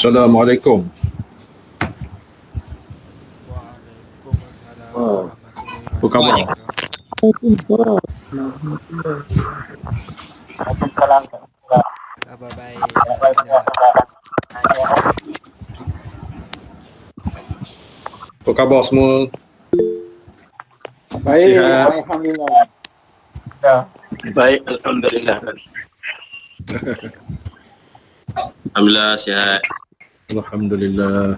Assalamualaikum. Waalaikumsalam warahmatullahi Apa khabar? wabarakatuh. Kabar baik, alhamdulillah. Apa khabar semua? Baik, Sihat? alhamdulillah. Ya. Baik, alhamdulillah. Alhamdulillah sihat. Alhamdulillah.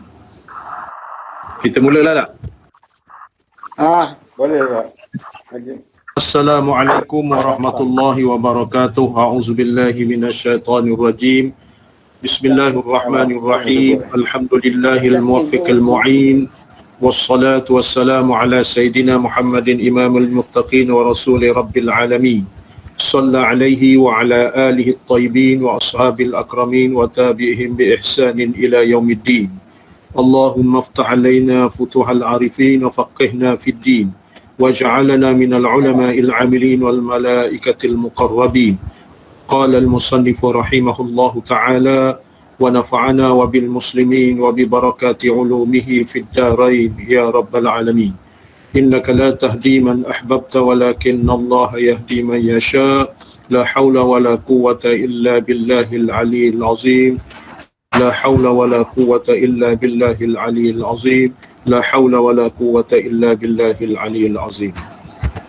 Kita mulalah tak? Boleh Pak. Lagi. Assalamualaikum warahmatullahi wabarakatuh. A'udzubillahi minasyaitonir rajim. Bismillahirrahmanirrahim. Alhamdulillahil muwaffiqil mu'in. Wassalatu wassalamu ala sayyidina Muhammadin imamul muttaqin wa rasuli rabbil alamin. Shalla alaihi wa ala alihi at-tayyibin wa ashabil akramin wa tabi'ihim bi ihsanin ila yaumiddin. Allahumma iftah alaina futuhal arifin wa faqihna fid din waj'alna minal ulama'il 'amilin wal malaikatil muqarrabin. Qala al-musannif rahimahullahu ta'ala wa nafa'ana wa bil muslimin wa bi barakati ulumihi fid darain ya rabbal alamin. Innaka la tahdi man ahbabta walakinna Allah yahdi man yasha. La hawla wa la quwwata illa billahil aliyyil azim. La hawla wa la quwwata illa billahil aliyyil azim. La hawla wa la quwwata illa billahil aliyyil azim.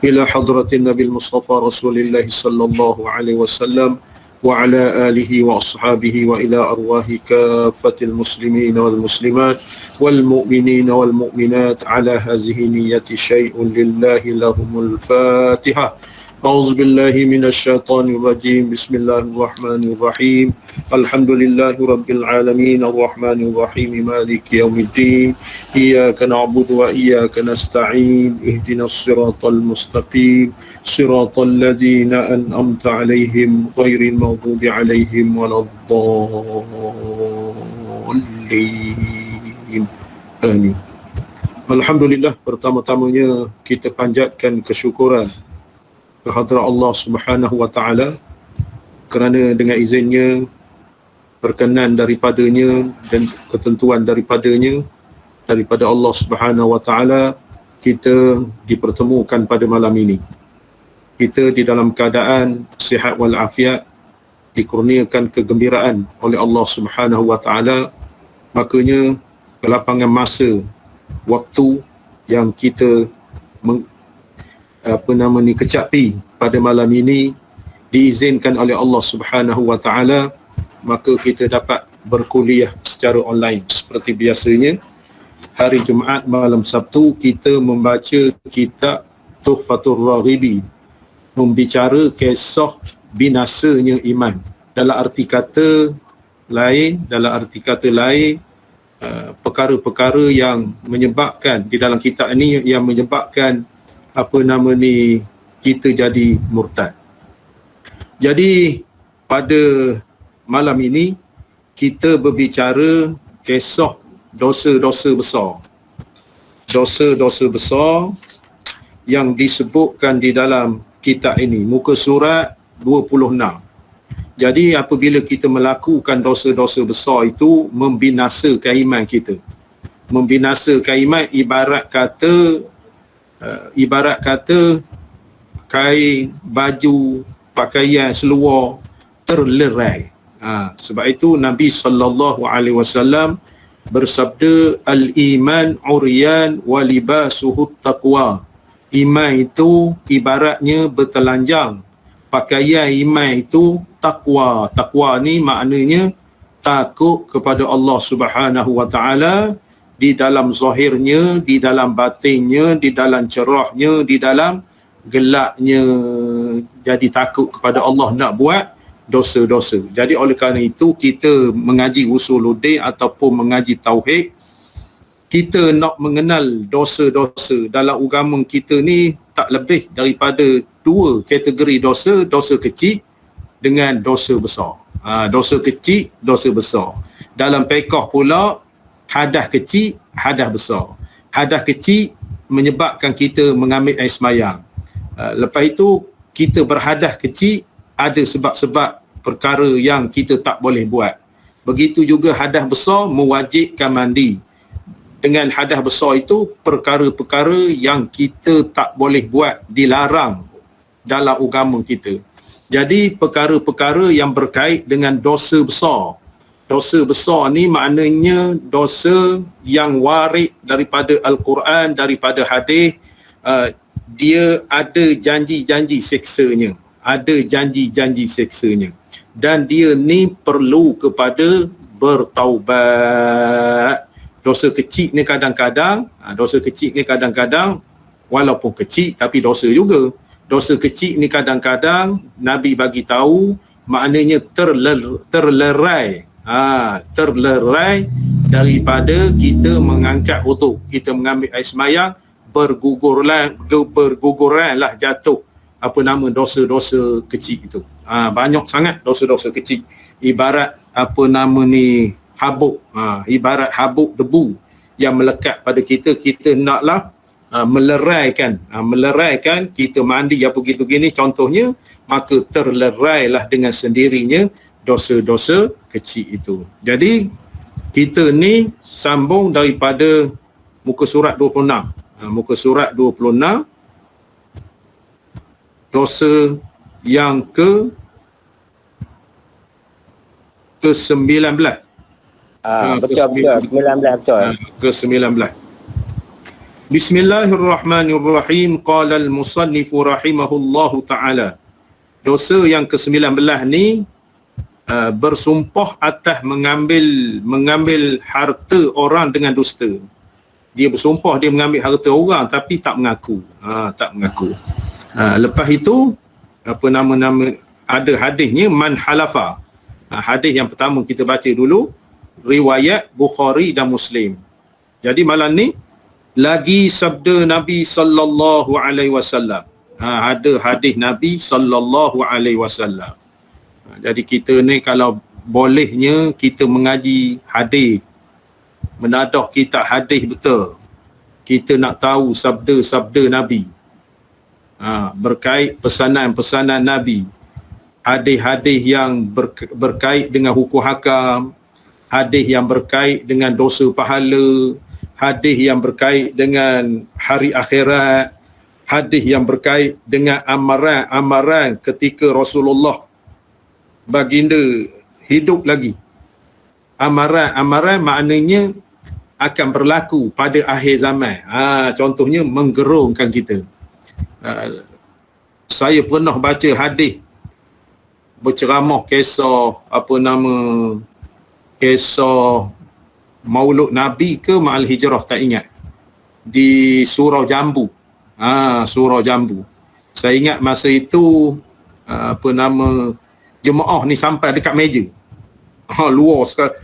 Ila hadratin Nabil Mustafa Rasulillah sallallahu alaihi wasallam wa ala alihi wa ashabihi wa ila arwahi kafatil muslimin wal muslimat wal mu'minin wal mu'minat ala hazihi niyyati syai'un lillahi lahumul Fatihah. A'udzu billahi minasy syaithanir rajim. Bismillahirrahmanirrahim. Alhamdulillahi rabbil alamin arrahmanir rahim maliki yaumiddin. Iyyaka na'budu wa iyyaka nasta'in. Ihdinas siratal mustaqim. Siratal ladzina an'amta 'alaihim ghairil maghdubi 'alaihim waladdallin. Amin. Alhamdulillah, pertama-tamanya kita panjatkan kesyukuran kehadrat Allah Subhanahu wa taala kerana dengan izinnya, perkenan daripadanya dan ketentuan daripadanya, daripada Allah Subhanahu wa taala, kita dipertemukan pada malam ini. Kita di dalam keadaan sihat wal afiat, dikurniakan kegembiraan oleh Allah Subhanahu wa taala. Makanya kelapangan masa, waktu yang kita kecapi pada malam ini diizinkan oleh Allah Subhanahu wa taala, maka kita dapat berkuliah secara online seperti biasanya. Hari Jumaat malam Sabtu kita membaca kitab Tuhfatur Raghibi, membicara kisah binasanya iman. Dalam arti kata lain, perkara-perkara yang menyebabkan di dalam kitab ini, yang menyebabkan kita jadi murtad. Jadi pada malam ini kita berbicara kisah dosa-dosa besar. Dosa-dosa besar yang disebutkan di dalam kitab ini, muka surat 26. Jadi apabila kita melakukan dosa-dosa besar itu, membinasakan iman kita. Membinasakan iman ibarat kata kain, baju, pakaian, seluar terlerai. Sebab itu Nabi sallallahu alaihi wasallam bersabda, al-iman uryan wa libasuhu taqwa. Iman itu ibaratnya bertelanjang, pakaian iman itu takwa. Takwa ni maknanya takut kepada Allah Subhanahu wa taala, di dalam zahirnya, di dalam batinnya, di dalam cerahnya, di dalam gelapnya. Jadi takut kepada Allah, nak buat dosa-dosa. Jadi oleh kerana itu kita mengaji usuluddin ataupun mengaji tauhid, kita nak mengenal dosa-dosa dalam agama kita ni tak lebih daripada dua kategori dosa, dosa kecil dengan dosa besar. Dosa kecil, dosa besar. Dalam fiqh pula, hadas kecil, hadas besar. Hadas kecil menyebabkan kita mengambil air sembahyang. Lepas itu kita berhadas kecil, ada sebab-sebab perkara yang kita tak boleh buat. Begitu juga hadas besar mewajibkan mandi. Dengan hadas besar itu perkara-perkara yang kita tak boleh buat, dilarang dalam agama kita. Jadi perkara-perkara yang berkait dengan dosa besar. Dosa besar ni maknanya dosa yang warid daripada Al-Quran, daripada hadis. Dia ada janji-janji seksanya. Ada janji-janji seksanya. Dan dia ni perlu kepada bertaubat. Dosa kecil ni kadang-kadang, walaupun kecil tapi dosa juga. Dosa kecil ni kadang-kadang Nabi bagi tahu maknanya terlerai daripada kita mengangkat wudu, kita mengambil air semayang, bergugurlah jatuh dosa-dosa kecil itu. Banyak sangat dosa-dosa kecil. Ibarat habuk, ibarat habuk debu yang melekat pada kita. Kita naklah meleraikan, kita mandi apa gitu gini contohnya, maka terlerailah dengan sendirinya dosa-dosa kecil itu. Jadi kita ni sambung daripada muka surat 26. Muka surat 26, dosa yang ke-19. Betul. 19 betul. Ke-19. Bismillahirrahmanirrahim. Qala al-musannif rahimahullahu ta'ala. Dosa yang ke-19 ni bersumpah atas mengambil harta orang dengan dusta. Dia bersumpah dia mengambil harta orang tapi tak mengaku. Lepas itu ada hadisnya man halafa. Hadis yang pertama kita baca dulu, riwayat Bukhari dan Muslim. Jadi malam ni lagi sabda Nabi sallallahu alaihi wasallam. Ada hadis Nabi sallallahu alaihi wasallam. Jadi kita ni kalau bolehnya kita mengaji hadis, menadah kita hadis betul. Kita nak tahu sabda-sabda Nabi. Berkait pesanan-pesanan Nabi. Hadis-hadis yang berkait dengan hukum hakam, hadis yang berkait dengan dosa pahala, hadis yang berkait dengan hari akhirat, hadis yang berkait dengan amaran-amaran ketika Rasulullah baginda hidup lagi. Amaran-amaran maknanya akan berlaku pada akhir zaman. Contohnya menggerungkan kita. Saya pernah baca hadis berceramah kisah kisah Maulud Nabi ke Ma'al Hijrah tak ingat, di Surau Jambu. Surau Jambu. Saya ingat masa itu jemaah ni sampai dekat meja. Luar sekali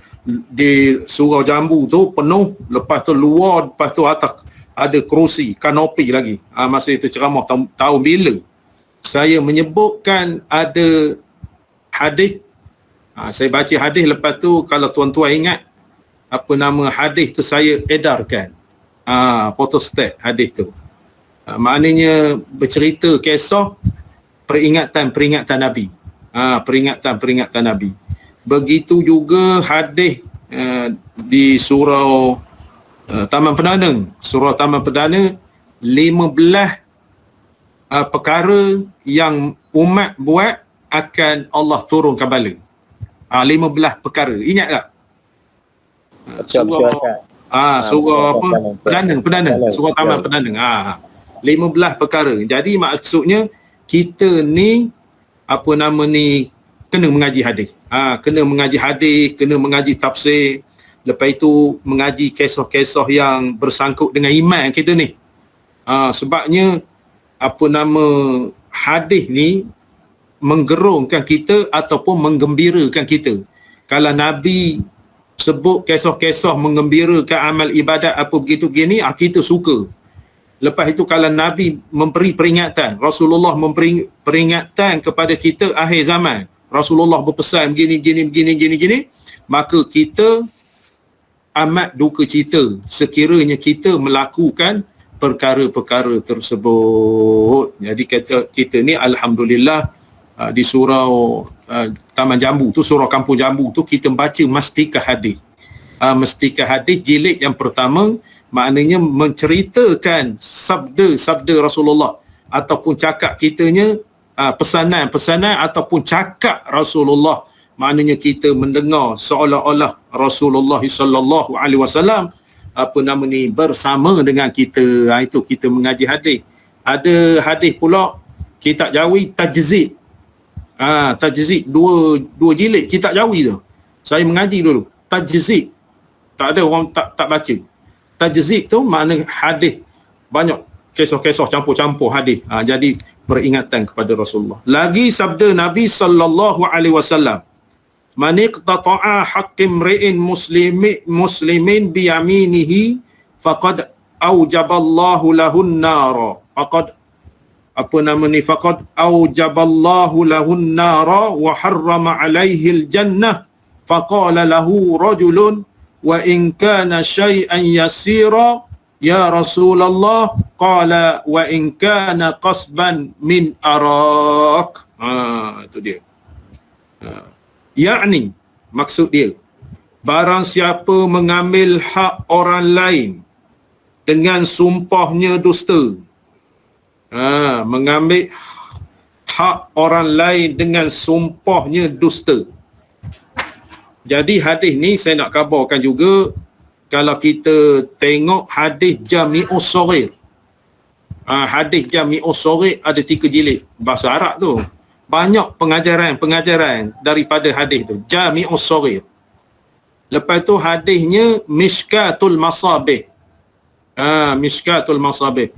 di Surau Jambu tu penuh, lepas tu luar, lepas tu atas ada kerusi, kanopi lagi. Masa itu ceramah tahun bila. Saya menyebutkan ada hadis. Saya baca hadis, lepas tu kalau tuan-tuan ingat hadis tu saya edarkan. Photostat hadis tu. Maknanya bercerita kisah peringatan Nabi. Peringatan Nabi. Begitu juga hadis di surau Taman Perdana. Surau Taman Perdana, 15 perkara yang umat buat akan Allah turunkan bala. 15 perkara. Ingat tak? Surau Perdana. Surau Taman Perdana. 15 perkara. Jadi maksudnya kita ni kena mengaji hadis. Kena mengaji hadis, kena mengaji tafsir. Lepas itu mengaji kisah-kisah yang bersangkut dengan iman kita ni. Sebabnya hadis ni menggerungkan kita ataupun menggembirakan kita. Kalau Nabi sebut kisah-kisah menggembirakan amal ibadat apa begitu begini, kita suka. Lepas itu kalau Nabi memberi peringatan, Rasulullah memberi peringatan kepada kita akhir zaman, Rasulullah berpesan begini, maka kita amat duka cita sekiranya kita melakukan perkara-perkara tersebut. Jadi kita ni alhamdulillah di surau Taman Jambu tu, surau Kampung Jambu tu, kita baca Mastikah Hadis. Mastikah Hadis jilid yang pertama, maknanya menceritakan sabda Rasulullah ataupun cakap kitanya, pesanan-pesanan ataupun cakap Rasulullah. Maknanya kita mendengar seolah-olah Rasulullah sallallahu alaihi wasallam bersama dengan kita. Itu kita mengaji hadis. Ada hadis pula kitab Jawi tajzid. Tajzid dua jilid kitab Jawi tu. Saya mengaji dulu. Tajzid. Tak ada orang tak baca. Tajzid tu makna hadis banyak kisah-kisah campur-campur hadis. Jadi peringatan kepada Rasulullah. Lagi sabda Nabi sallallahu alaihi wasallam, man iqtata'a haqqim ri'in muslimin bi yaminihi faqad aujaballahu lahun nar. Faqad aujaballahu lahun nar wa harrama alaihi al-jannah. Faqala lahu rajulun wa in kana syai'an yasira ya Rasulullah, qala wa in kana qasban min arak. Itu dia. Yakni, maksud dia, barang siapa mengambil hak orang lain dengan sumpahnya dusta, mengambil hak orang lain dengan sumpahnya dusta. Jadi hadis ni saya nak khabarkan juga, kalau kita tengok hadis Jami'us Shaghir, hadis Jami'us Shaghir ada 3 jilid bahasa Arab tu. Banyak pengajaran daripada hadis tu, Jami'us Shaghir. Lepas tu hadisnya Mishkatul Masabih. Mishkatul Masabih.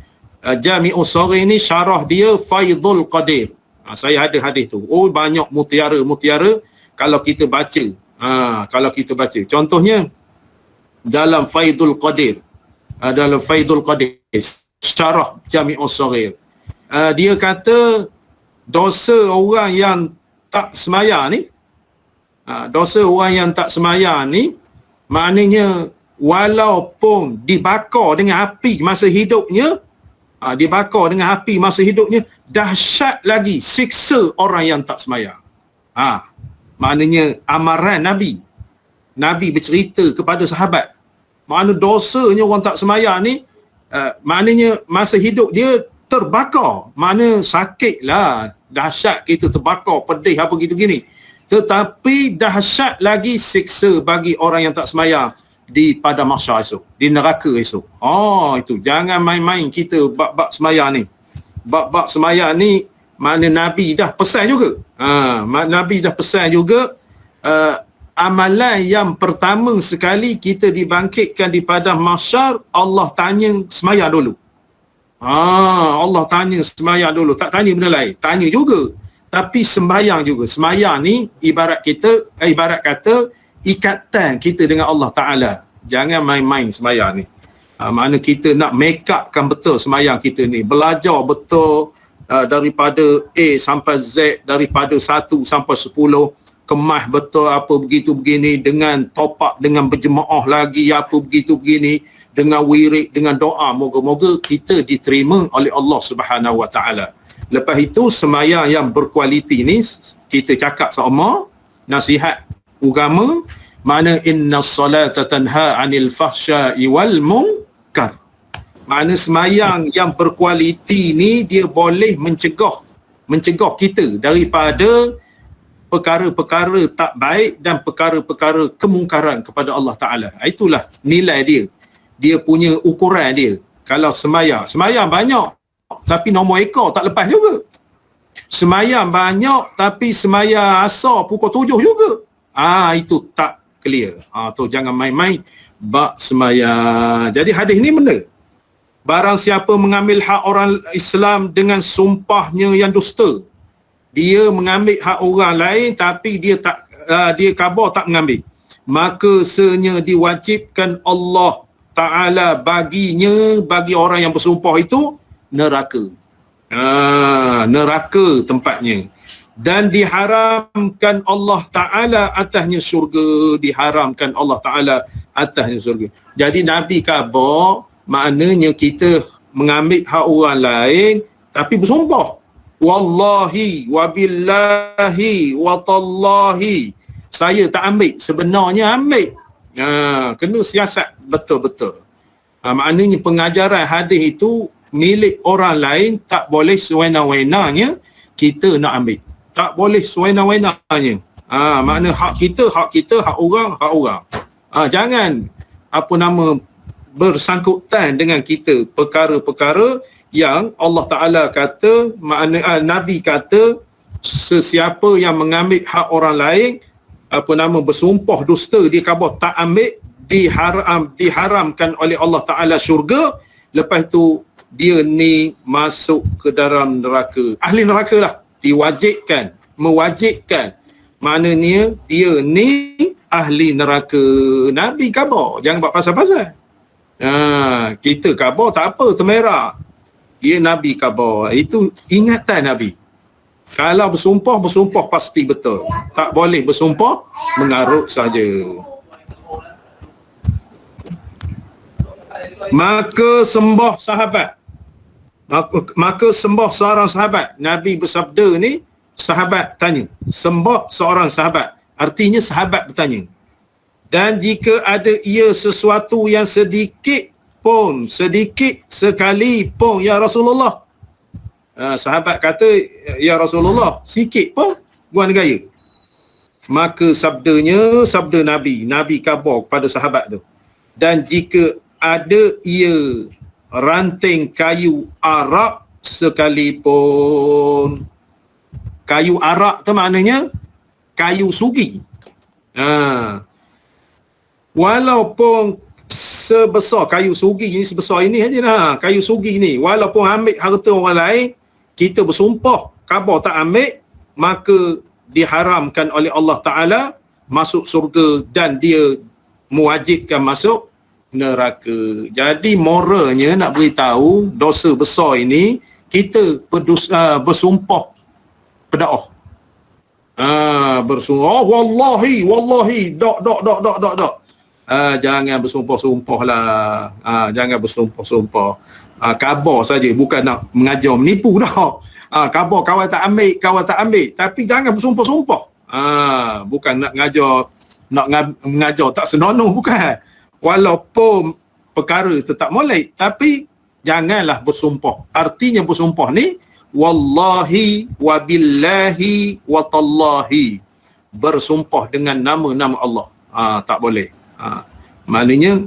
Jami'us Shaghir ni syarah dia Faidul Qadir. Saya ada hadis tu. Banyak mutiara kalau kita baca. Contohnya dalam Faidul Qadir. Syarah Jami'us Shaghir. Dia kata dosa orang yang tak semaya ni, maknanya walaupun dibakar dengan api masa hidupnya, dahsyat lagi siksa orang yang tak semaya. Maknanya amaran Nabi bercerita kepada sahabat, makna dosanya orang tak semaya ni, maknanya masa hidup dia terbakar, mana sakit lah, dahsyat kita terbakar, pedih apa gitu gini. Tetapi dahsyat lagi siksa bagi orang yang tak semaya di pada mahsyar esok, di neraka esok. Itu jangan main-main kita bab-bab semaya ni. Bab-bab semaya ni mana Nabi dah pesan juga. Nabi dah pesan juga, amalan yang pertama sekali kita dibangkitkan di padang mahsyar, Allah tanya semaya dulu. Allah tanya sembahyang dulu, tak tanya benda lain. Tanya juga, tapi sembahyang juga. Sembahyang ni ibarat kata ikatan kita dengan Allah Ta'ala. Jangan main-main sembahyang ni. Mana kita nak make upkan betul sembahyang kita ni, belajar betul daripada A sampai Z, daripada 1 sampai 10, kemas betul apa begitu begini, dengan top up, dengan berjemaah lagi apa begitu begini, dengan wirid, dengan doa. Moga-moga kita diterima oleh Allah Subhanahu Wa Taala. Lepas itu sembahyang yang berkualiti ni kita cakap sama nasihat agama, mana innas salata tanha 'anil fahsya'i wal munkar. Mana sembahyang yang berkualiti ni dia boleh mencegah kita daripada perkara-perkara tak baik dan perkara-perkara kemungkaran kepada Allah Ta'ala. Itulah nilai dia. Dia punya ukuran dia. Kalau sembahyang banyak tapi nombor ekor tak lepas juga. Sembahyang banyak tapi sembahyang asar pukul 7 juga. Itu tak clear. Tu jangan main-main bab sembahyang. Jadi hadis ni benar. Barang siapa mengambil hak orang Islam dengan sumpahnya yang dusta, dia mengambil hak orang lain tapi dia khabar tak mengambil, maka senya diwajibkan Allah Ta'ala bagi orang yang bersumpah itu neraka. Neraka tempatnya. Dan diharamkan Allah Ta'ala atasnya syurga. Diharamkan Allah Ta'ala atasnya syurga. Jadi Nabi khabar, maknanya kita mengambil hak orang lain tapi bersumpah. wallahi wabillahi watallahi, saya tak ambil, sebenarnya ambil. Kena siasat betul-betul. Maknanya pengajaran hadis itu milik orang lain, tak boleh sewena-wenanya kita nak ambil. Tak boleh sewena-wenanya. Makna hak kita, hak orang. Jangan bersangkutan dengan kita perkara-perkara yang Allah Ta'ala kata, makna Nabi kata, sesiapa yang mengambil hak orang lain, bersumpah dusta, dia khabar tak ambil, diharamkan oleh Allah Ta'ala syurga, lepas tu dia ni masuk ke dalam neraka. Ahli neraka lah, mewajibkan. Maknanya dia ni ahli neraka. Nabi khabar, jangan buat pasal-pasal. Kita khabar tak apa, termerah. Dia Nabi khabar. Itu ingatan Nabi. Kalau bersumpah pasti betul. Tak boleh bersumpah mengarut saja. Maka sembah seorang sahabat. Nabi bersabda ni, sahabat tanya. Sembah seorang sahabat. Artinya sahabat bertanya. Dan jika ada ia sesuatu yang sedikit sekali pun, ya Rasulullah. Sahabat kata, ya Rasulullah, sikit pun buang gaya. Maka sabda Nabi khabar kepada sahabat tu. Dan jika ada ia ranting kayu arak sekalipun. Kayu arak tu maknanya kayu sugi. Walaupun sebesar kayu sugi ni, sebesar ini aja lah, kayu sugi ni, walaupun ambil harta orang lain, kita bersumpah khabar tak ambil, maka diharamkan oleh Allah Ta'ala masuk surga dan dia mewajibkan masuk neraka. Jadi moralnya nak beritahu dosa besar ini, kita bersumpah pedaah. Bersumpah, wallahi, dok. Jangan bersumpah-sumpah lah. Jangan bersumpah-sumpah. Khabar saja, bukan nak mengajar menipu dah. Khabar kawan tak ambil. Tapi jangan bersumpah-sumpah. Bukan nak mengajar tak senonoh, bukan. Walaupun perkara tetap molek, tapi janganlah bersumpah. Artinya bersumpah ni, wallahi wabillahi watallahi, bersumpah dengan nama-nama Allah. Tak boleh. Maknanya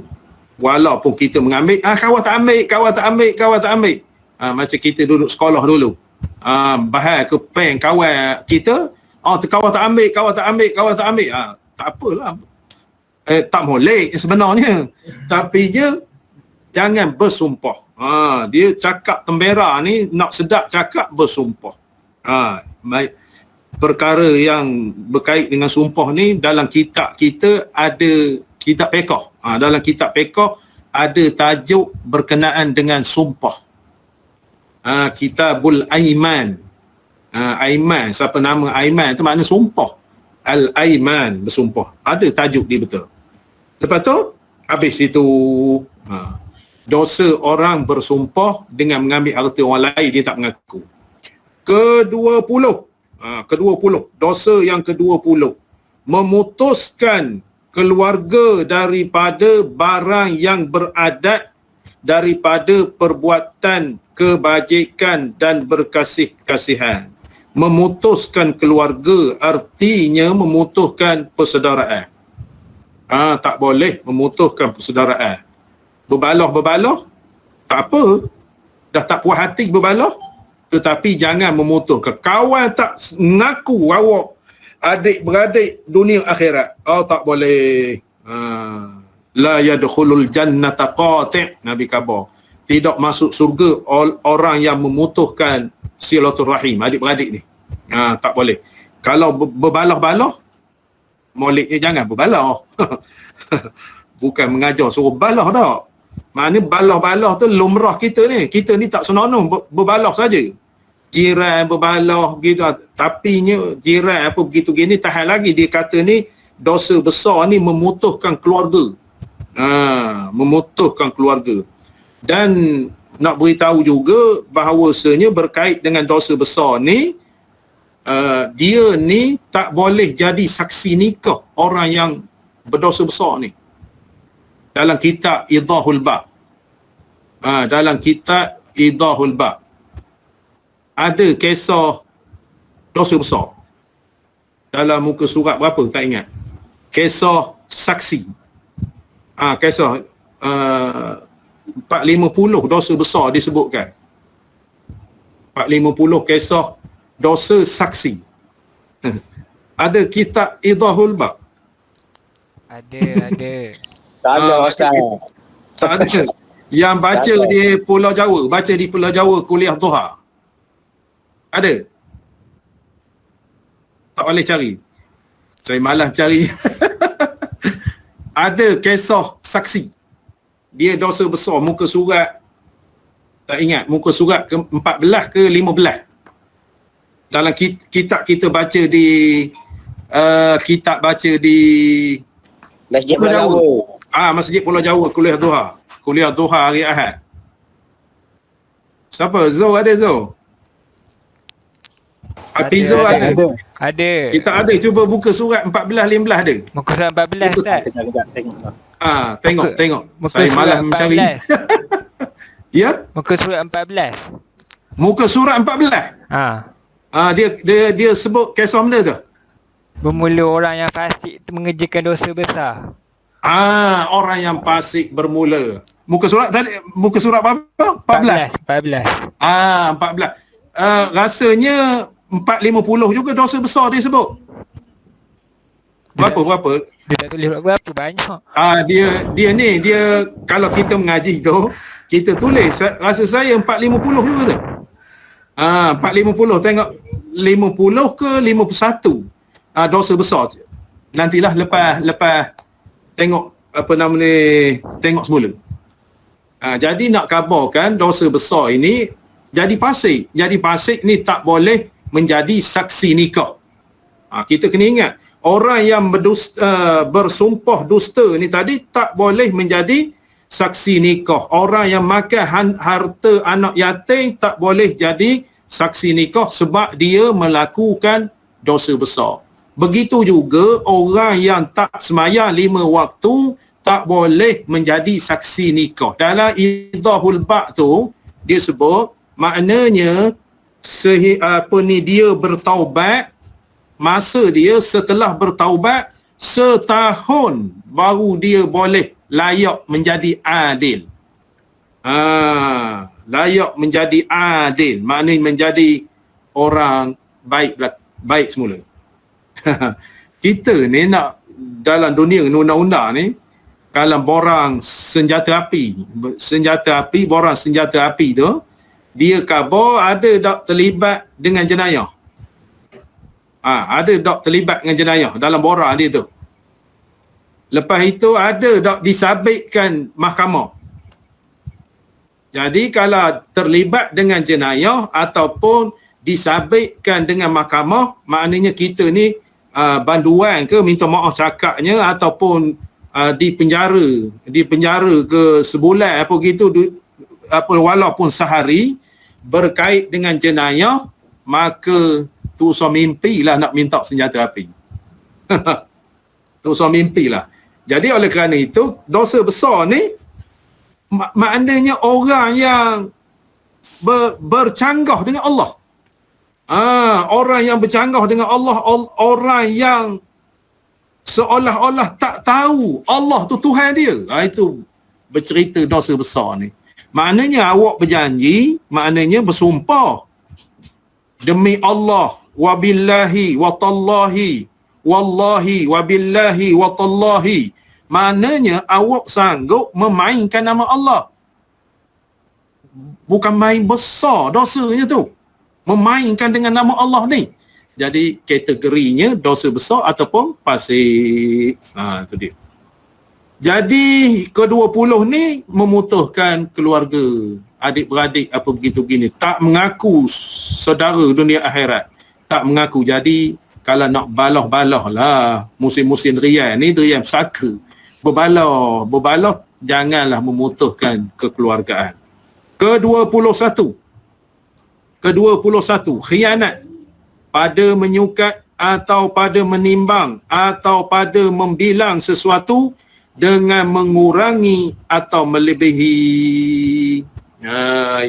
walaupun kita mengambil, kawan tak ambil. Macam kita duduk sekolah dulu, bahal ke pen kawan kita, kawan tak ambil. Tak apalah, tak molek sebenarnya, tapi je jangan bersumpah. Dia cakap tembera ni, nak sedap cakap bersumpah. Perkara yang berkait dengan sumpah ni, dalam kitab kita ada kitab fiqh. Dalam kitab fiqh ada tajuk berkenaan dengan sumpah. Kitabul Aiman. Aiman, siapa nama Aiman tu makna sumpah. Al-Aiman, bersumpah. Ada tajuk dia betul. Lepas tu, habis itu dosa orang bersumpah dengan mengambil harta orang lain, dia tak mengaku. Ke-20, dosa yang ke-20, memutuskan keluarga daripada barang yang beradat, daripada perbuatan kebajikan dan berkasih-kasihan. Memutuskan keluarga artinya memutuskan persaudaraan. Tak boleh memutuskan persaudaraan. Berbalah tak apa, dah tak puas hati berbalah, tetapi jangan memutuskan. Kawan tak mengaku awak adik-beradik dunia akhirat, tak boleh. La yadkhulul jannata qati', Nabi khabar, tidak masuk surga orang yang memutuskan silaturahim, adik-beradik ni. Tak boleh. Kalau berbalah-balah, moleknya jangan berbalah. Bukan mengajar suruh balah dah. Maknanya balah-balah tu lumrah kita ni. Kita ni tak senonoh berbalah saja. Jiran berbalah begitu. Tapi jiran apa begitu gini tahan lagi. Dia kata ni dosa besar ni memutuskan keluarga. Memutuskan keluarga. Dan nak beritahu juga bahawasanya berkait dengan dosa besar ni, dia ni tak boleh jadi saksi nikah orang yang berdosa besar ni. Dalam kitab Idahul Bab. Dalam kitab Idahul Bab ada kisah dosa besar. Dalam muka surat berapa tak ingat. Kisah saksi. Kisah 450 dosa besar disebutkan. 450 kisah dosa saksi. Ada kitab Idahul Bab? Ada. Tak ada Ustaz. Tak ada. Yang baca di Pulau Jawa, baca di Pulau Jawa kuliah Duha. Ada? Tak boleh cari. Saya malas cari. Ada kisah saksi. Dia dosa besar, muka surat tak ingat, muka surat ke-14 ke 15. Dalam kitab kita baca di kitab baca di Masjid Pulau Jawa. Masjid Pulau Jawa kuliah Duha. Kuliah Duha hari Ahad. Siapa? Zo ada Zo? Hafizo ada. Kita ada, cuba buka surat 14 15 ada. Muka surat 14 Ustaz. Tengok. Muka Saya surat malas mencari. 14. Ya? Muka surat 14. Muka surat 14. Dia sebut kisah benda tu. Bermula orang yang fasik mengerjakan dosa besar. Orang yang fasik bermula. Muka surat tadi, muka surat berapa? 14. 14. Rasanya 450 juga dosa besar dia sebut. Berapa? Dia tak tulis berapa banyak. Dia kalau kita mengaji tu, kita tulis, rasa saya 450 juga tu. 450, tengok 50 ke 51. Dosa besar. Nantilah lepas tengok apa nama ni, tengok semula. Jadi nak kabarkan dosa besar ini jadi fasik. Jadi fasik ni tak boleh menjadi saksi nikah. Kita kena ingat, orang yang bersumpah dusta ni tadi tak boleh menjadi saksi nikah. Orang yang makan harta anak yatim tak boleh jadi saksi nikah sebab dia melakukan dosa besar. Begitu juga orang yang tak sembahyang 5 waktu tak boleh menjadi saksi nikah. Dalam Idahul Bab tu dia sebut, maknanya dia bertaubat, masa dia setelah bertaubat setahun baru dia boleh layak menjadi adil. Layak menjadi adil, maknanya menjadi orang baik semula. Kita ni nak dalam dunia undang-undang ni, kalau borang senjata api, borang senjata api tu, dia khabar ada tak terlibat dengan jenayah. Ada tak terlibat dengan jenayah dalam borang dia tu. Lepas itu ada tak disabitkan mahkamah. Jadi kalau terlibat dengan jenayah ataupun disabitkan dengan mahkamah, maknanya kita ni banduan ke minta maaf cakapnya ataupun dipenjara ke sebulan apa gitu, walaupun sehari berkait dengan jenayah, maka tu usah mimpilah nak minta senjata api. Tu usah mimpilah. Jadi oleh kerana itu, dosa besar ni maknanya orang yang bercanggah dengan Allah. Orang yang bercanggah dengan Allah, orang yang seolah-olah tak tahu Allah tu Tuhan dia. Itu bercerita dosa besar ni. Maknanya awak berjanji, maknanya bersumpah demi Allah wa billahi wa tallahi wallahi wa billahi wa tallahi, maknanya awak sanggup memainkan nama Allah. Bukan main besar dosanya tu, memainkan dengan nama Allah ni. Jadi kategorinya dosa besar ataupun fasik. Itu dia. Jadi ke-20 ni memutuskan keluarga, adik-beradik apa begitu begini, tak mengaku saudara dunia akhirat, tak mengaku. Jadi kalau nak balah-balah lah musim-musim rian ni, rian pesaka, berbalah janganlah memutuskan kekeluargaan. Ke-21, khianat pada menyukat atau pada menimbang atau pada membilang sesuatu dengan mengurangi atau melebihi.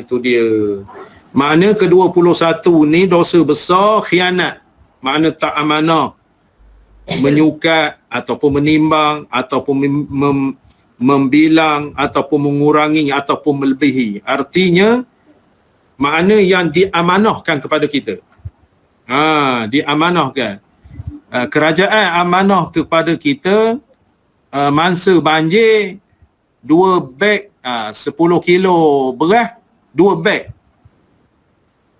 Itu dia. Makna ke-21 ni dosa besar khianat. Makna tak amanah. Menyukat ataupun menimbang ataupun membilang ataupun mengurangi ataupun melebihi. Artinya makna yang diamanahkan kepada kita. Diamanahkan. Kerajaan amanah kepada kita mangsa banjir 2 beg 10 kilo beras 2 beg.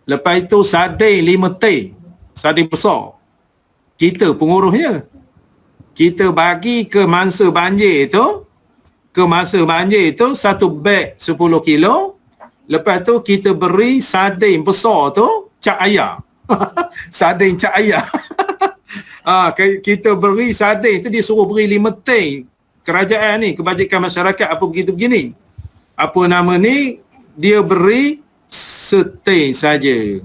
Lepas itu sardin 5 teh. Sardin besar. Kita pengurusnya. Kita bagi ke mangsa banjir tu, satu beg 10 kilo. Lepas tu kita beri sardin besar tu cak ayam. Sardin cak ayam. Kita beri sardin tu, dia suruh beri 5 teh. Kerajaan ni, kebajikan masyarakat apa begitu begini. Apa nama ni, dia beri seteh saja.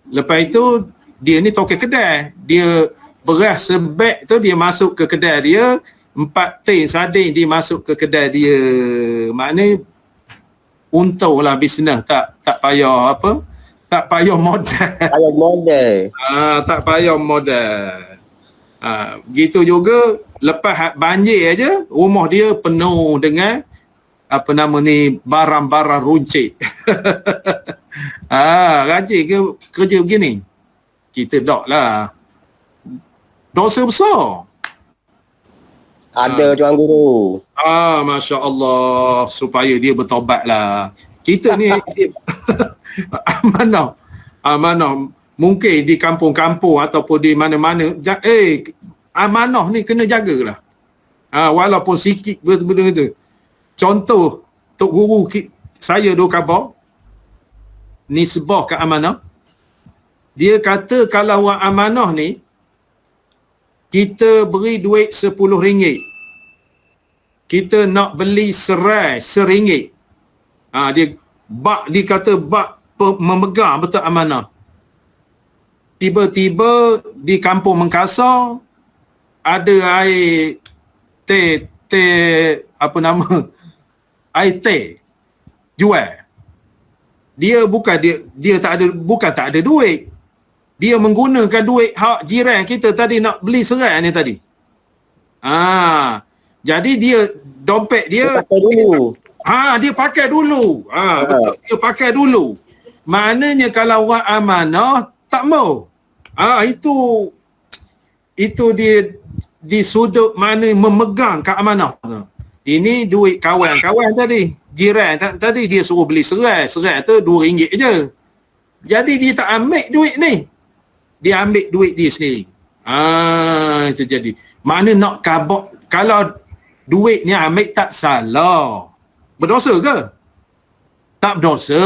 Lepas itu dia ni tokek kedai. Dia beras sebeg tu dia masuk ke kedai dia, 4 teh sardin dia masuk ke kedai dia. Maknanya untunglah bisnes, tak payah apa? Tak payah modal. Tak payah modal. Begitu juga lepas banjir aja rumah dia penuh dengan apa nama ni, barang-barang runcit. Rajin ke kerja begini? Kita tak lah. Dosa besar. Ada Tuan Guru. Masya Allah. Supaya dia bertobat lah. Kita ni amanah. Mungkin di kampung-kampung ataupun di mana-mana. Amanah ni kena jagalah. Walaupun sikit benda tu. Contoh, Tok Guru saya dua khabar. Nisbah ke amanah. Dia kata kalau orang amanah ni, kita beri duit RM10. Kita nak beli serai RM1. Dia kata bak memegang betul amanah. Tiba-tiba di kampung Mengkasar ada air teh air teh jual. Dia tak ada duit. Dia menggunakan duit hak jiran kita tadi nak beli serai ni tadi. Jadi dia dompet dia pakai dulu. Dia pakai dulu. Betul, dia pakai dulu. Maknanya kalau orang amanah tak mau. Itu dia di sudut mana memegang keamanah. Ini duit kawan-kawan tadi. Jiran tadi dia suruh beli serai. Serai tu RM2 je. Jadi dia tak ambil duit ni. Dia ambil duit dia sendiri. Itu jadi. Mana nak kabok. Kalau duit ni ambil tak salah. Berdosa ke? Tak berdosa.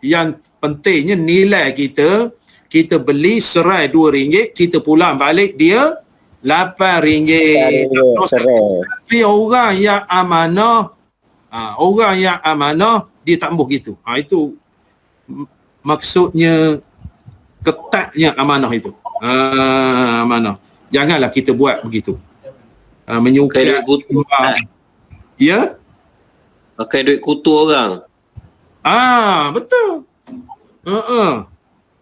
Yang pentingnya nilai kita. Kita beli serai RM2. Kita pulang balik dia RM8. Tapi orang yang amanah. Orang yang amanah. Dia tak boleh gitu. Itu maksudnya ketatnya amanah itu. Amanah. Janganlah kita buat begitu. Menyukai duit kutu. Ya? Pakai duit kutu orang. Betul.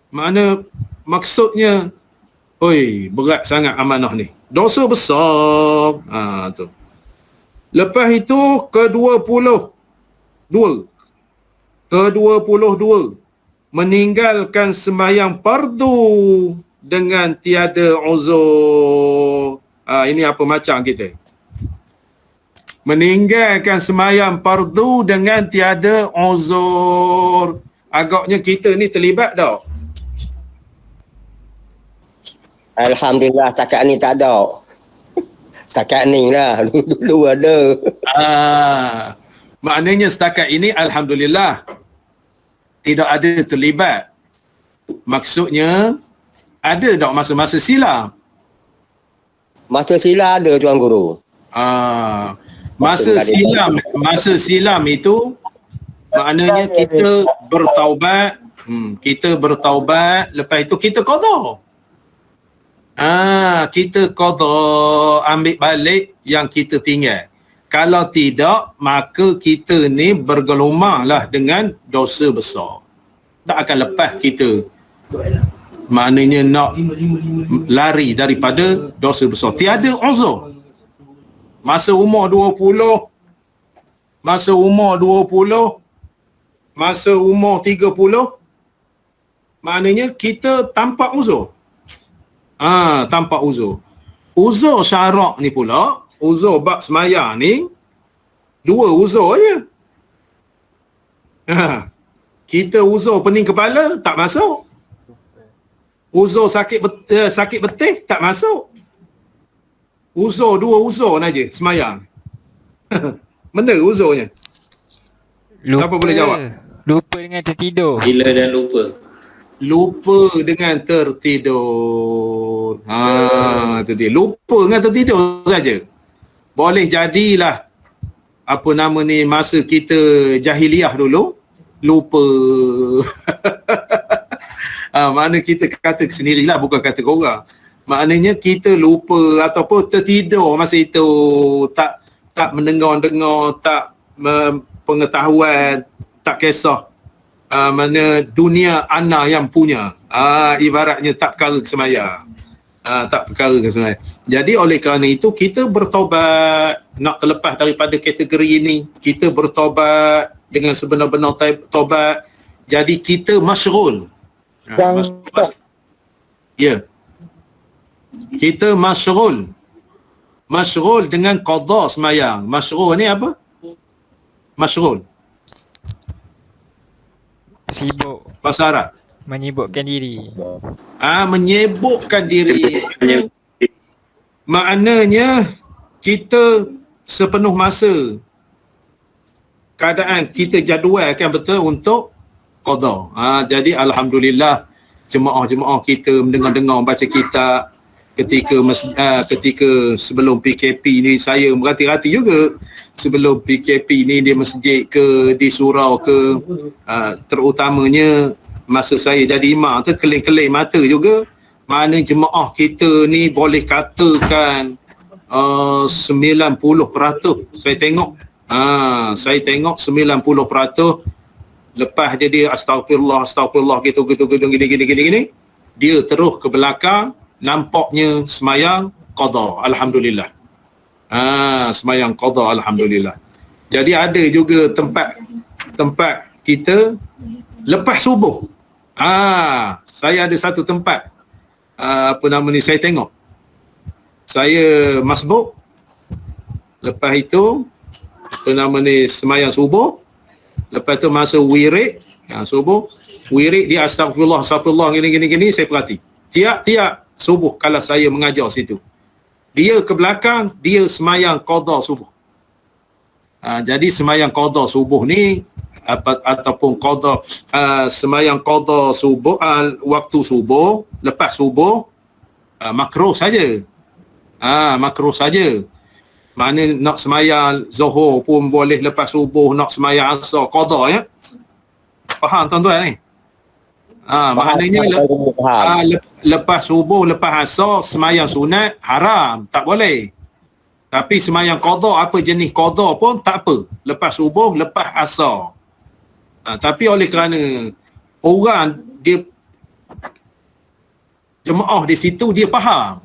Mana maksudnya berat sangat amanah ni. Dosa besar. Tu. Lepas itu ke-22. Meninggalkan sembahyang fardu dengan tiada uzur. Ini apa macam kita? Meninggalkan sembahyang fardu dengan tiada uzur. Agaknya kita ni terlibat tak? Alhamdulillah setakat ni tak ada. Setakat ni lah. Dulu ada. Maknanya setakat ini alhamdulillah tidak ada terlibat. Maksudnya ada tak masa-masa silam? Masa silam ada Tuan Guru. Masa silam itu Maknanya kita bertaubat, kita bertaubat, lepas itu kita qada. Kita qada, ambil balik yang kita tinggal. Kalau tidak, maka kita ni bergelumanglah dengan dosa besar. Tak akan lepas kita. Maknanya nak lari daripada dosa besar. Tiada uzur. Masa umur 20, masa umur 20, masa umur 30, maknanya kita tanpa uzur. Tanpa uzur. Uzur syarak ni pula, uzur bab semaya ni, 2 uzur je. Kita uzur pening kepala, tak masuk. Uzur sakit betis, tak masuk. Uzur 2 uzur saja semayang. Mana uzurnya? Siapa boleh jawab? Lupa dengan tertidur. Gila dan lupa. Lupa dengan tertidur. Itu dia. Lupa dengan tertidur saja. Boleh jadilah apa nama ni, masa kita jahiliah dulu, lupa. Mana kita kata sendirilah, bukan kata korang. Maknanya kita lupa ataupun tertidur masa itu, tak mendengar-dengar, tak pengetahuan, tak kisah. Mana dunia ana yang punya. Ibaratnya tak perkara kesemayang. Tak perkara kesemayang. Jadi oleh kerana itu kita bertaubat, nak terlepas daripada kategori ini. Kita bertaubat dengan sebenar-benar taubat. Jadi kita masyrul. Ya. Kita masyrul. Masyrul dengan qada semayang. Masyrul ni apa? Masyrul. Sibuk. Bahasa Arab. Menyibukkan diri. Menyibukkan diri. Maknanya kita sepenuh masa keadaan kita jadualkan betul untuk qada. Jadi alhamdulillah jemaah-jemaah kita mendengar-dengar baca kitab ketika sebelum PKP ni. Saya merhati-hati juga sebelum PKP ni di masjid ke, di surau ke, terutamanya masa saya jadi imam tu keling-keling mata juga. Mana jemaah kita ni boleh katakan 90%. Saya tengok 90%. Lepas je dia astagfirullah gitu gini. Dia terus ke belakang, nampaknya semayang qada, alhamdulillah. Semayang qada, alhamdulillah. Jadi ada juga tempat kita lepas subuh. Saya ada satu tempat, apa nama ni, saya tengok. Saya masbuk. Lepas itu, apa nama ni, semayang subuh. Lepas tu masa wirid, subuh, wirid dia astagfirullah, gini, saya perhati. Tiap subuh kalau saya mengajar situ, dia ke belakang, dia semayang qada subuh. Jadi semayang qada subuh ni, ataupun qada, semayang qada subuh, waktu subuh, lepas subuh, makruh saja. Makruh saja. Mana nak semayang zuhur pun boleh, lepas subuh nak semayang asar qada, ya. Faham tuan-tuan ni? Maknanya lepas subuh, lepas asar semayang sunat haram, tak boleh. Tapi semayang qada, apa jenis qada pun tak apa. Lepas subuh, lepas asar. Tapi oleh kerana orang dia, jemaah di situ dia faham.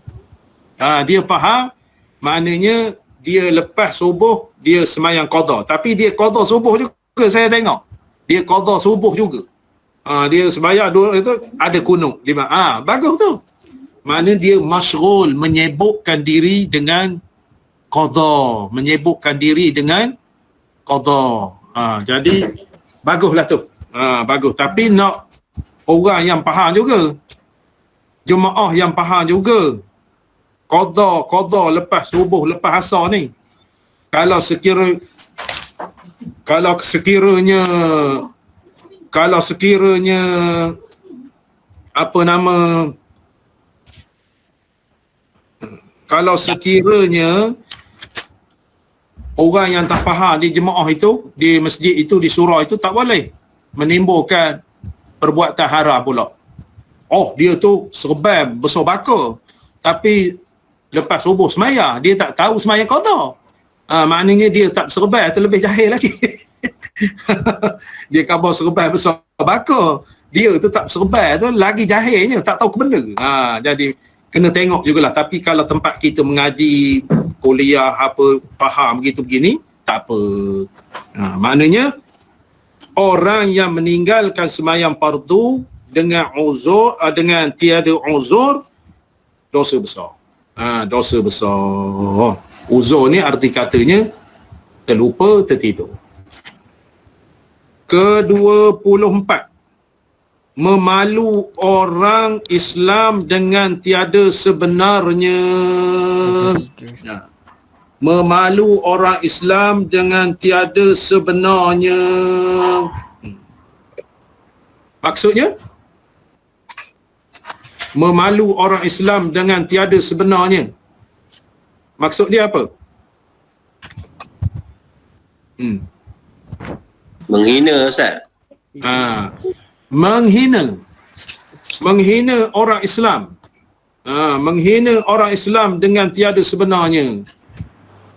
Dia faham, maknanya dia lepas subuh dia semayang qada. Tapi dia qada subuh juga, saya tengok. Dia qada subuh juga. Dia semayang dua itu ada kunut 5. Bagus tu. Maknanya dia masyrul, menyibukkan diri dengan qada, menyibukkan diri dengan qada. Jadi baguslah tu. Bagus. Tapi nak orang yang faham juga. Jemaah yang faham juga. Qada lepas subuh, lepas asar ni. Kalau sekiranya apa nama, kalau sekiranya orang yang tak faham di jemaah itu, di masjid itu, di surau itu tak boleh menimbulkan perbuatan haram pula. Oh, dia tu serban besar baka, tapi lepas subuh semaya dia tak tahu semaya qada. Maknanya dia tak serban, terlebih jahil lagi. Dia khabar serban besar baka, dia tu tak serban tu lagi jahilnya, tak tahu ke benda. Jadi kena tengok jugalah. Tapi kalau tempat kita mengaji, kuliah apa, faham begitu begini, tak apa. Maknanya orang yang meninggalkan sembahyang fardu dengan uzur, dengan tiada uzur, dosa besar. Dosa besar. Uzur ni arti katanya terlupa, tertidur. Ke-24, memalu orang Islam dengan tiada sebenarnya. Memalu orang Islam dengan tiada sebenarnya. Maksudnya, memalu orang Islam dengan tiada sebenarnya. Maksud dia apa? Menghina, Ustaz. Menghina orang Islam. Menghina orang Islam dengan tiada sebenarnya.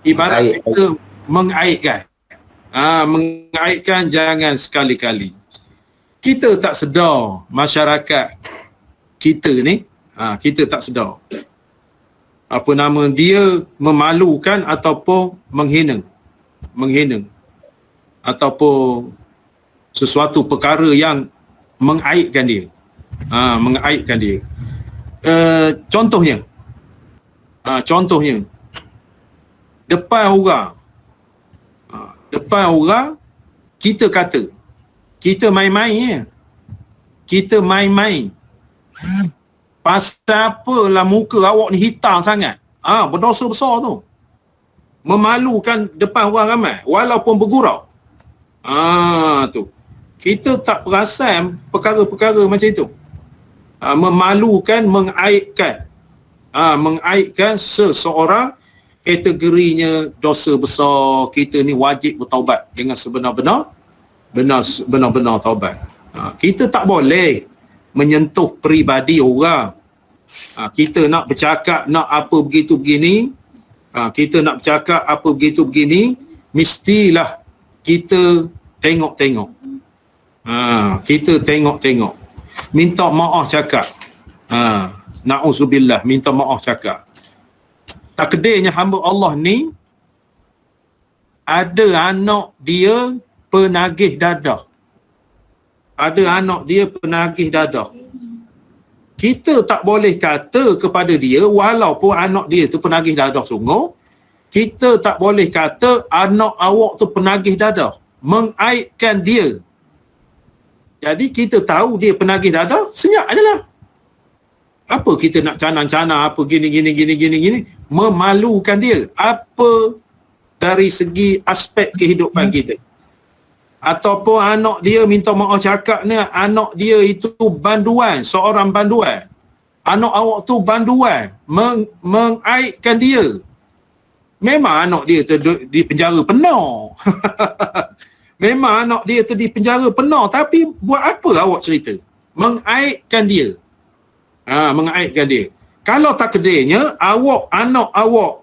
Ibarat kita mengaibkan. Mengaibkan jangan sekali-kali. Kita tak sedar masyarakat kita ni, kita tak sedar. Apa nama dia, memalukan ataupun menghina. Ataupun sesuatu perkara yang mengaibkan dia. Mengaibkan dia. Contohnya, depan orang kita kata, kita main-main. Pasal apalah muka awak ni hitam sangat? Berdosa besar tu. Memalukan depan orang ramai walaupun bergurau. Tu. Kita tak perasan perkara-perkara macam itu. Memalukan, mengaibkan. Mengaibkan seseorang, kategorinya dosa besar. Kita ni wajib bertaubat dengan sebenar-benar taubat. Kita tak boleh menyentuh peribadi orang. Kita nak bercakap, nak apa begitu begini, kita nak bercakap apa begitu begini, mestilah kita tengok-tengok. Kita tengok-tengok. Minta maaf cakap. Na'udzubillah, minta maaf cakap. Takdirnya hamba Allah ni ada anak dia penagih dadah. Kita tak boleh kata kepada dia, walaupun anak dia tu penagih dadah sungguh, kita tak boleh kata anak awak tu penagih dadah, mengaibkan dia. Jadi kita tahu dia penagih dadah, senyap ajalah. Apa kita nak canang-canang apa gini, memalukan dia. Apa dari segi aspek kehidupan kita. Ataupun anak dia minta maaf cakap ni, anak dia itu banduan, seorang banduan. Anak awak tu banduan, mengaibkan dia. Memang anak dia tu di penjara penuh. Memang anak dia tu di penjara penuh, tapi buat apa awak cerita? Mengaibkan dia. Mengaibkan dia. Kalau takdirnya anak awak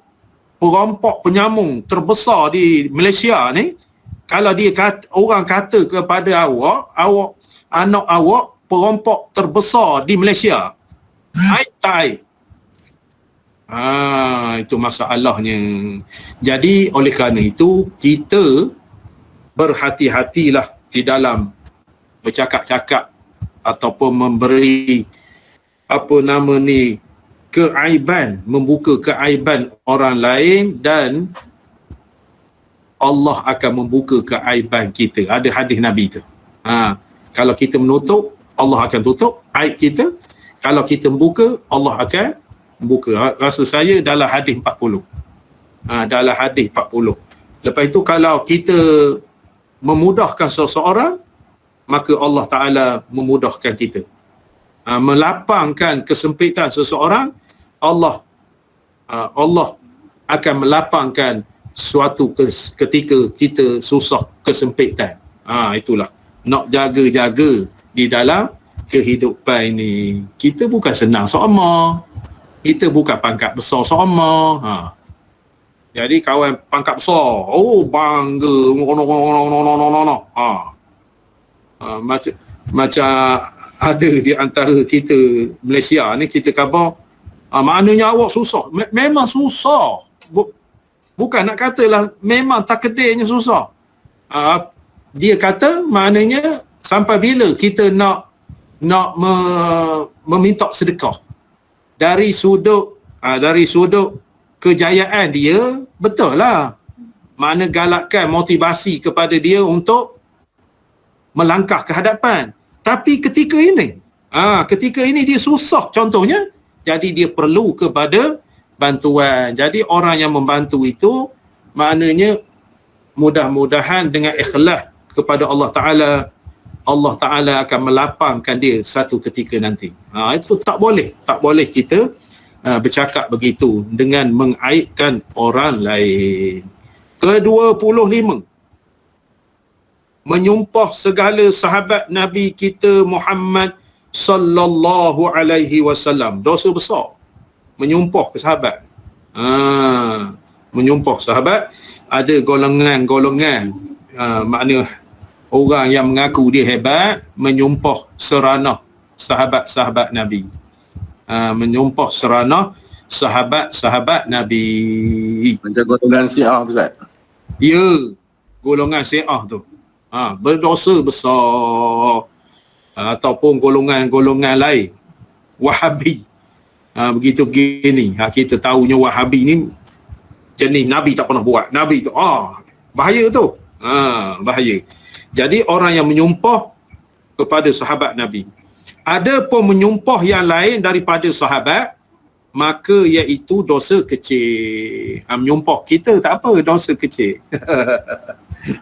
perampok penyambung terbesar di Malaysia ni, kalau dia orang kata kepada awak anak awak perampok terbesar di Malaysia, aib tak aib? Itu masalahnya. Jadi oleh kerana itu kita berhati-hatilah di dalam bercakap-cakap ataupun memberi keaiban, membuka keaiban orang lain, dan Allah akan membuka keaiban kita. Ada hadis Nabi tu. Kalau kita menutup, Allah akan tutup aib kita. Kalau kita membuka, Allah akan membuka. Rasa saya dalam hadis 40. Dalam hadis 40. Lepas itu kalau kita memudahkan seseorang, maka Allah Ta'ala memudahkan kita. Melapangkan kesempitan seseorang, Allah akan melapangkan suatu ketika kita susah kesempitan. Itulah nak jaga-jaga di dalam kehidupan ini. Kita bukan senang sama. Kita bukan pangkat besar sama. Jadi kawan pangkat besar, bangga. Macam ada di antara kita Malaysia ni, kita khabar maknanya awak susah. Memang susah. Bukan nak katalah memang takdirnya susah. Dia kata maknanya sampai bila kita nak meminta sedekah dari sudut kejayaan dia, betul lah. Mana galakkan motivasi kepada dia untuk melangkah ke hadapan. Tapi ketika ini dia susah contohnya, jadi dia perlu kepada bantuan. Jadi orang yang membantu itu maknanya mudah-mudahan dengan ikhlas kepada Allah Ta'ala akan melapangkan dia satu ketika nanti. Itu tak boleh kita bercakap begitu dengan mengaibkan orang lain. Ke-25, menyumpah segala sahabat Nabi kita Muhammad sallallahu alaihi wasallam. Dosa besar menyumpah ke sahabat. Menyumpah sahabat, ada golongan-golongan, makna orang yang mengaku dia hebat menyumpah seranah sahabat-sahabat Nabi. Menyumpah seranah sahabat-sahabat Nabi. Macam golongan Syiah tu, Ustaz? Ya, golongan Syiah tu berdosa besar. Ataupun golongan-golongan lain, Wahabi. Begitu begini, kita tahunya Wahabi ni jenis Nabi tak pernah buat. Nabi tu bahaya tu. Bahaya. Jadi orang yang menyumpah kepada sahabat Nabi, ada pun menyumpah yang lain daripada sahabat, maka iaitu dosa kecil. Menyumpah kita tak apa, dosa kecil.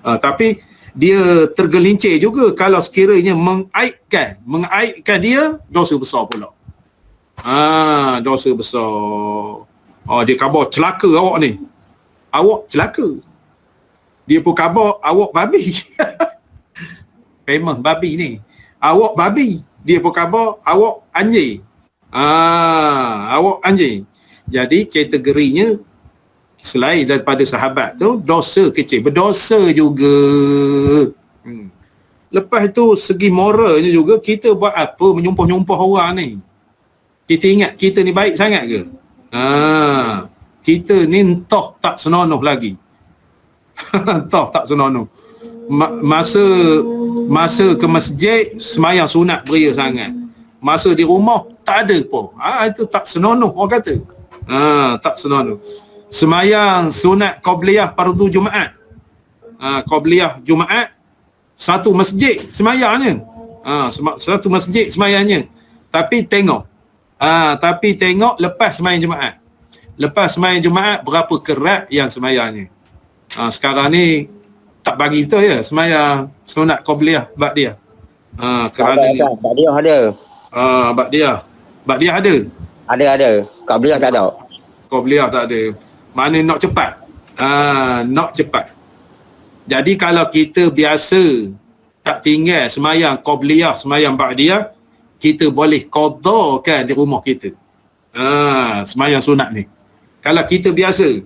Tapi dia tergelincir juga kalau sekiranya mengaibkan dia, dosa besar pula. Dosa besar. Dia khabar celaka awak ni. Awak celaka. Dia pun khabar awak babi. Famous babi ni. Awak babi. Dia pun khabar awak anjing. Awak anjing. Jadi kategorinya selain daripada sahabat tu, dosa kecil, berdosa juga. Lepas tu segi moralnya juga, kita buat apa menyumpah-nyumpah orang ni? Kita ingat kita ni baik sangat ke? Kita ni entah tak senonoh lagi. Entah tak senonoh. Masa ke masjid semayang sunat beria sangat. Masa di rumah tak ada pun. Itu tak senonoh orang kata. Tak senonoh. Semayang sunat qabliyah fardu Jumaat. Qabliyah Jumaat, satu masjid semayangnya. Satu masjid semayangnya. Tapi tengok lepas semayang Jumaat. Lepas semayang Jumaat, berapa kerat yang semayangnya. Sekarang ni tak bagi betul ya semayang sunat qabliyah ba'diyah. Kerana Ba'diyah ada. Ba'diyah ada. Ada. Qabliyah tak ada. Qabliyah tak ada. Mana nak cepat. Nak cepat. Jadi kalau kita biasa tak tinggal semayang qabliyah, semayang ba'diyah, kita boleh qadakan di rumah kita. Semayang sunat ni. Kalau kita biasa,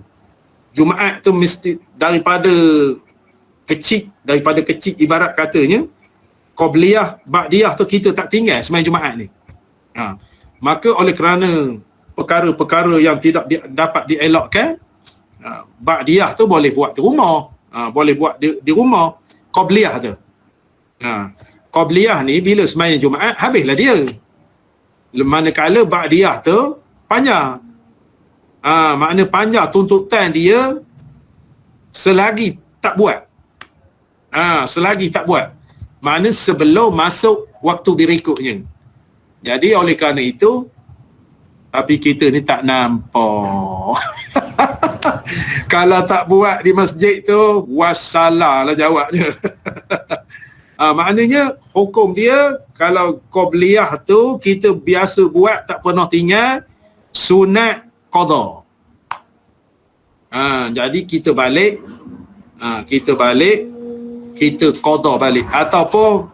Jumaat tu mesti daripada kecil ibarat katanya, qabliyah, ba'diyah tu kita tak tinggal semayang Jumaat ni. Maka oleh kerana perkara-perkara yang tidak dapat dielakkan, ba'diyah tu boleh buat di rumah. Boleh buat di rumah qabliyah tu. Qabliyah ni bila semayang Jumaat habislah dia. Manakala ba'diyah tu panjang. Makna panjang tuntutan dia selagi tak buat. Selagi tak buat. Makna sebelum masuk waktu berikutnya. Jadi oleh kerana itu, tapi kita ni tak nampak. Kalau tak buat di masjid tu, wassalah lah jawabnya. Maknanya hukum dia, kalau qabliyah tu kita biasa buat tak pernah tinggal, sunat qada. Jadi kita balik, kita qada balik. Ataupun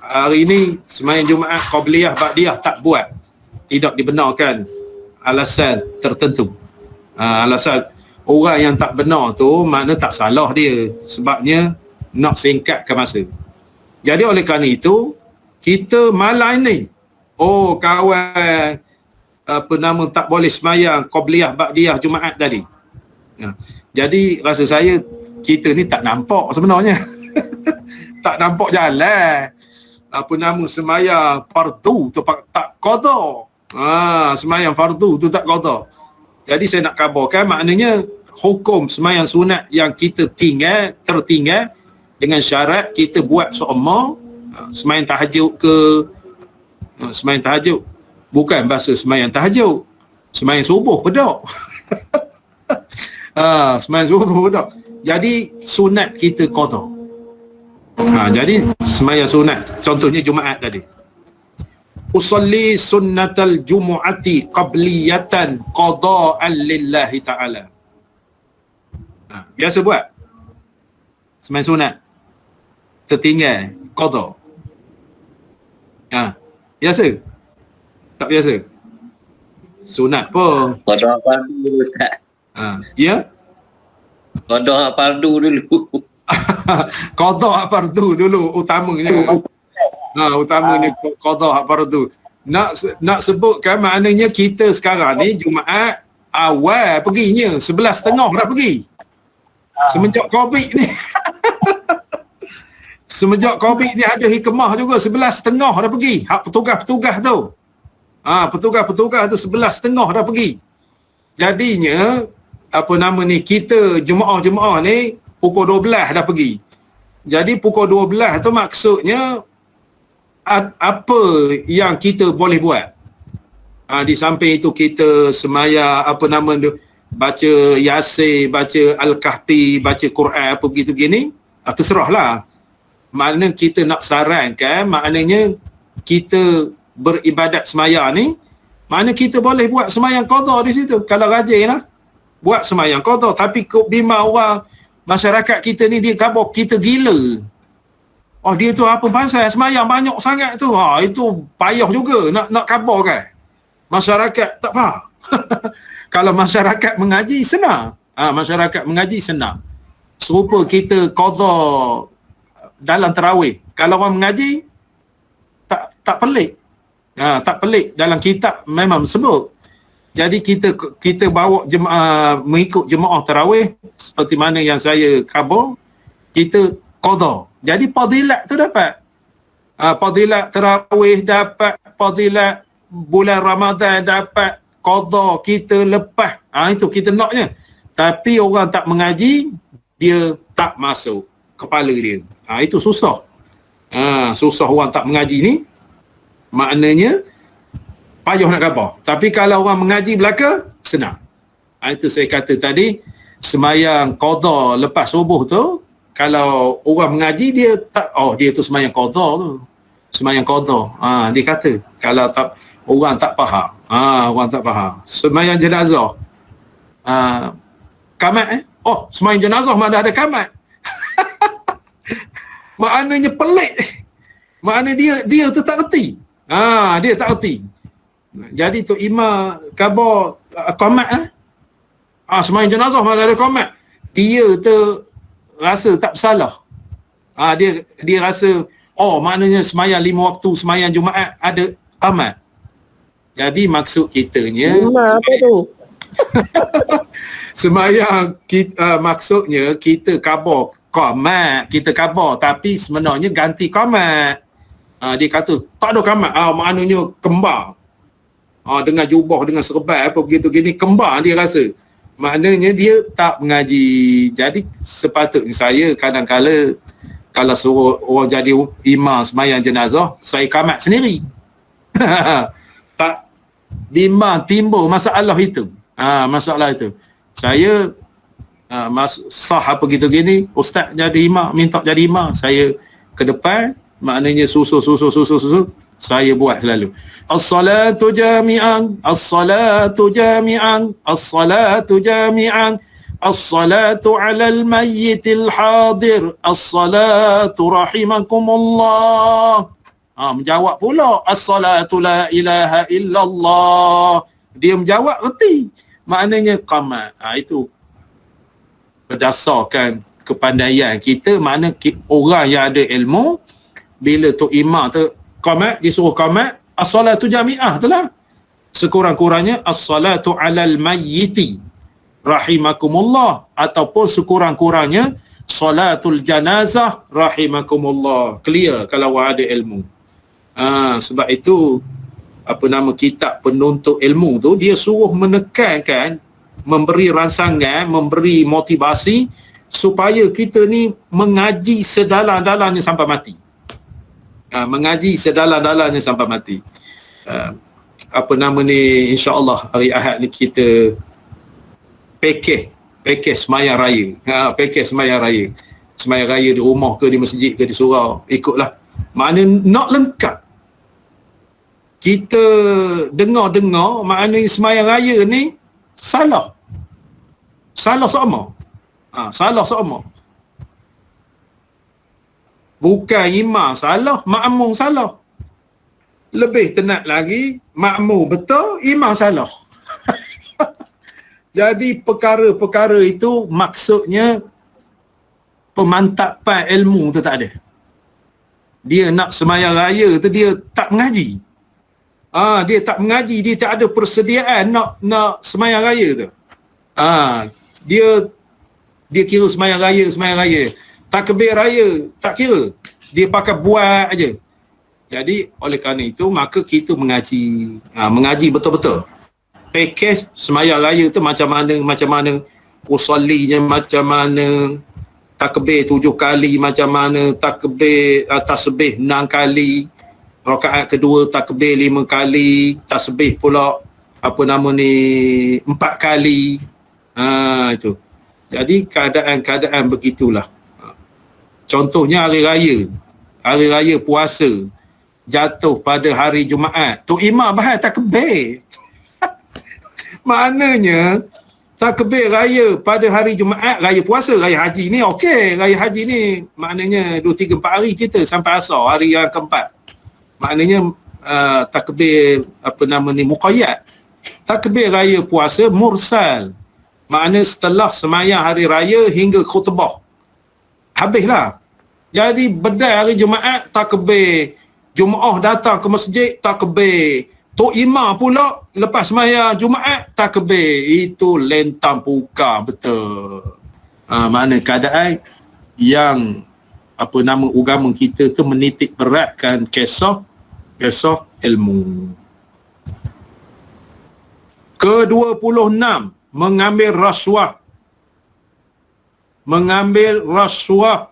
hari ni sembahyang Jumaat qabliyah ba'diyah tak buat, tidak dibenarkan alasan tertentu. Alasan orang yang tak benar tu makna tak salah dia, sebabnya nak singkatkan masa. Jadi oleh kerana itu kita malam ni, kawan tak boleh sembahyang qabliyah ba'diyah Jumaat tadi. Jadi rasa saya kita ni tak nampak sebenarnya. Tak nampak jalan. Sembahyang fardu tu tak qada. Sembahyang fardu tu tak qada. Jadi saya nak kabarkan, maknanya hukum sembahyang sunat yang kita tertinggal dengan syarat kita buat seumpama sembahyang tahajud ke, sembahyang tahajud bukan bahasa sembahyang tahajud, sembahyang subuh pedak. Sembahyang subuh pedak. Jadi sunat kita qada. Jadi sembahyang sunat, contohnya Jumaat tadi. Usalli sunnatal jumu'ati qabliyatan qada'an lillahi ta'ala. Biasa buat sembahyang sunat tertinggal qada. Biasa? Tak biasa? Sunat pun. Qada fardu dulu, Ustaz. Ya? Qada fardu dulu. Qada fardu dulu utamanya. Utamanya qada fardu. Nak sebutkan maknanya kita sekarang ni Jumaat awal perginya 11.30 dah pergi. Semenjak Covid ni. Semenjak Covid ni ada hikmah juga, 11.30 dah pergi. Hak petugas-petugas tu. Petugas-petugas tu 11.30 dah pergi. Jadinya kita jemaah-jemaah ni pukul 12 dah pergi. Jadi pukul 12 tu maksudnya apa yang kita boleh buat. Di samping itu kita semaya baca Yasin, baca Al-Kahfi, baca Quran apa begitu gini, terserahlah. Maknanya kita nak sarankan, maknanya kita beribadat semaya ni, maknanya kita boleh buat sembahyang qada di situ kalau rajin lah. Buat sembahyang qada, tapi bimbang orang masyarakat kita ni dia khabar kita gila. Dia tu apa pasal sembahyang banyak sangat tu. Itu payah juga nak khabar kan. Masyarakat tak faham. Kalau masyarakat mengaji senang. Masyarakat mengaji senang. Serupa kita qada dalam tarawih. Kalau orang mengaji tak pelik. Tak pelik, dalam kitab memang sebut. Jadi kita bawa mengikut jemaah tarawih seperti mana yang saya khabar, kita qada. Jadi fadilat tu dapat. Fadilat tarawih dapat, fadilat bulan Ramadan dapat, qada kita lepas. Itu kita naknya. Tapi orang tak mengaji, dia tak masuk kepala dia. Itu susah. Susah orang tak mengaji ni. Maknanya payah nak khabar. Tapi kalau orang mengaji belaka, senang. Itu saya kata tadi, sembahyang qada lepas subuh tu, kalau orang mengaji dia tak, dia tu sembahyang qada tu. Sembahyang qada. Dia kata kalau tak, orang tak faham. Orang tak faham. Sembahyang jenazah. Kamat sembahyang jenazah mana ada kamat. Maknanya pelik. Maknanya dia tu tak reti. Dia tak reti. Jadi tu imam khabar qamat sembahyang jenazah mana ada qamat. Dia tu rasa tak bersalah. Dia rasa maknanya sembahyang 5 waktu sembahyang Jumaat ada qamat. Jadi maksud kitanya apa tu? sembahyang maksudnya kita khabar qamat, kita khabar tapi sebenarnya ganti qamat. Dia kata tak ada qamat, maknanya kembar. Dengan jubah, dengan serban apa begitu gini, kembar dia rasa. Maknanya dia tak mengaji. Jadi sepatutnya saya kadang-kala kalau suruh orang jadi imam sembahyang jenazah, saya qamat sendiri. Tak bimbang timbul masalah itu. Masalah itu. Saya sah apa gitu gini, ustaz jadi imam, minta jadi imam, saya ke depan, maknanya susu saya buat selalu. As-salatu jami'an, as-salatu jami'an, as-salatu jami'an, As-salatu 'alal mayyitil hadir. As-salatu rahimakumullah. Menjawab pula as-salatu la ilaha illallah. Dia menjawab reti. Maknanya qamat. Itu berdasarkan kepandaian kita, mana orang yang ada ilmu bila Tok Imam tu qamat, dia suruh qamat, as-salatu jami'ah tu lah. Sekurang-kurangnya as-salatu 'alal mayyiti rahimakumullah, ataupun sekurang-kurangnya salatul janazah rahimakumullah. Clear kalau ada ilmu. Sebab itu kitab penuntut ilmu tu dia suruh menekankan, memberi rangsangan, memberi motivasi supaya kita ni mengaji sedalam-dalamnya sampai mati. Mengaji sedalam-dalamnya sampai mati. InsyaAllah hari Ahad ni kita pakej semayang raya. Pakej semayang raya. Semayang raya di rumah ke, di masjid ke, di surau, ikutlah. Maknanya nak lengkap. Kita dengar-dengar, maknanya semayang raya ni salah. Salah sama. Salah sama. Bukan imam salah, makmum salah. Lebih tenat lagi, makmum betul, imam salah. Jadi perkara-perkara itu maksudnya pemantapan ilmu tu tak ada. Dia nak semayang raya tu dia tak mengaji. Dia tak mengaji, dia tak ada persediaan nak semayang raya tu. Dia kira semayang raya. Takbir raya tak kira. Dia pakai buat aja. Jadi oleh kerana itu maka kita mengaji. Mengaji betul-betul. Pakej semayang raya tu macam mana usallinya, macam mana takbir 7 kali, macam mana takbir tasbih 6 kali, rakaat kedua takbir 5 kali, tasbih pula 4 kali. Itu. Jadi keadaan-keadaan begitulah. Contohnya hari raya puasa jatuh pada hari Jumaat, Tok Imam bahas takbir. Maknanya takbir raya pada hari Jumaat, raya puasa, raya haji ni okey. Raya haji ni maknanya 2, 3, 4 hari kita sampai asar, hari yang keempat. Maknanya takbir muqayyad. Takbir raya puasa mursal. Maknanya setelah semayang hari raya hingga khutbah. Habislah. Jadi bedai hari Jumaat takbir. Jumaah datang ke masjid takbir. Tok Imam pula lepas sembahyang Jumaat takbir. Itu lentang pukar betul. Mana keadaan yang agama kita tu menitik beratkan kisah ilmu. Ke-26, mengambil rasuah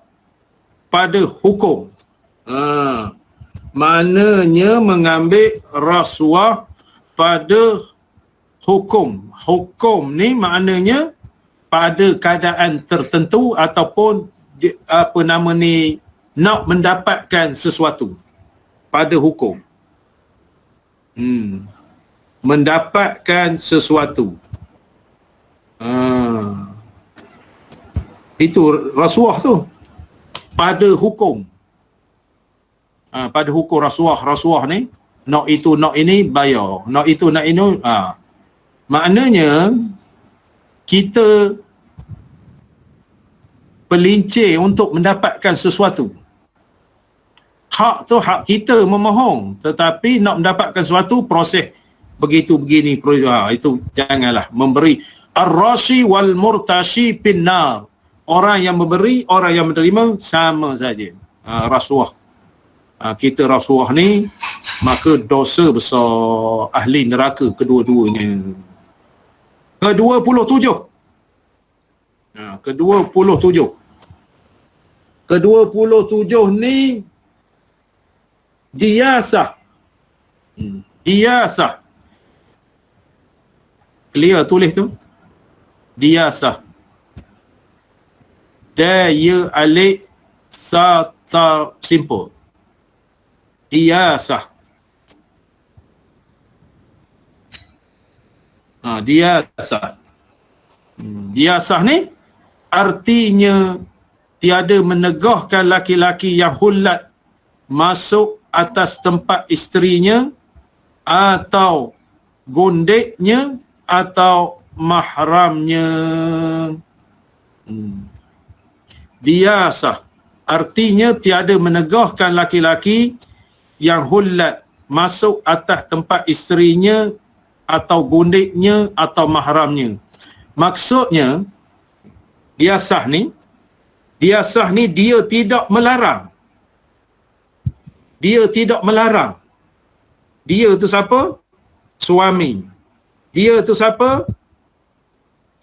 pada hukum. Maknanya mengambil rasuah pada hukum. Hukum ni maknanya pada keadaan tertentu ataupun nak mendapatkan sesuatu pada hukum. Mendapatkan sesuatu. Itu rasuah tu. Pada hukum. Pada hukum rasuah ni, nak itu nak ini bayar, nak itu nak ini. Maknanya kita pelincir untuk mendapatkan sesuatu. Hak tu hak kita memohon, tetapi nak mendapatkan sesuatu proses begitu begini. Itu janganlah memberi. Ar-rashi wal murtashi pinnar. Orang yang memberi, orang yang menerima sama saja. Rasuah. Kita rasuah ni maka dosa besar, ahli neraka kedua-duanya. Ke-27. Ke-27 ni diyasah. Diyasah. Clear tulis tu? Diyasah. Daya alik sa ta simple. Diyasah. Diyasah. Diasah ni artinya tiada menegahkan laki-laki yang hulat masuk atas tempat isterinya atau gondeknya atau mahramnya. Diasah artinya tiada menegahkan laki-laki yang hulat masuk atas tempat isterinya atau gondeknya atau mahramnya. Maksudnya diasah ni dia tidak melarang. Dia tidak melarang. Dia tu siapa? Suami. Dia tu siapa?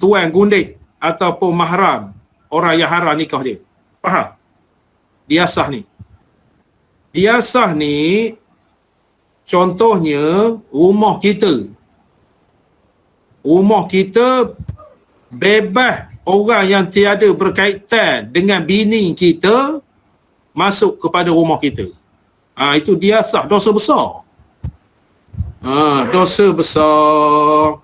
Tuan gundik ataupun mahram, orang yang haram nikah dia. Faham? Diasah ni. Diasah ni contohnya rumah kita. Rumah kita bebas orang yang tiada berkaitan dengan bini kita masuk kepada rumah kita. Itu diasah, dosa besar. Dosa besar.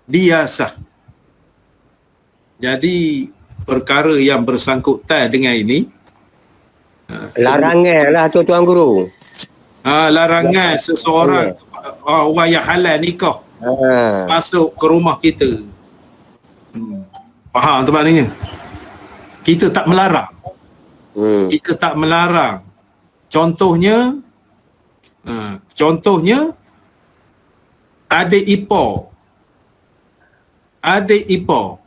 Diasah. Jadi perkara yang bersangkutan dengan ini, Larangan lah tu Tuan Guru. larangan seseorang orang yang halal nikah masuk ke rumah kita. Faham tu maknanya? Kita tak melarang. Kita tak melarang. Contohnya adik ipar. Adik ipar.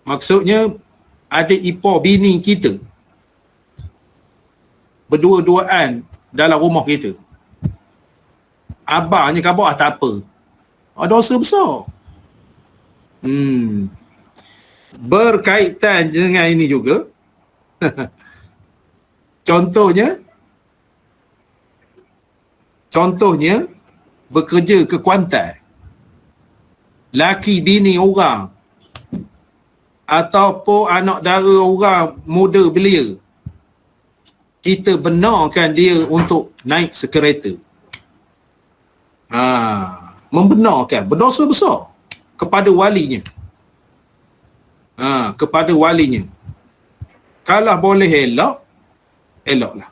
Maksudnya adik ipar bini kita berdua-duaan dalam rumah kita. Abangnya khabar tak apa. Dosa besar. Berkaitan dengan ini juga. Contohnya bekerja ke Kuantan. Laki bini orang ataupun anak dara orang muda belia, kita benarkan dia untuk naik sekereta. Membenarkan, berdosa besar kepada walinya. Kepada walinya. Kalau boleh elok, eloklah.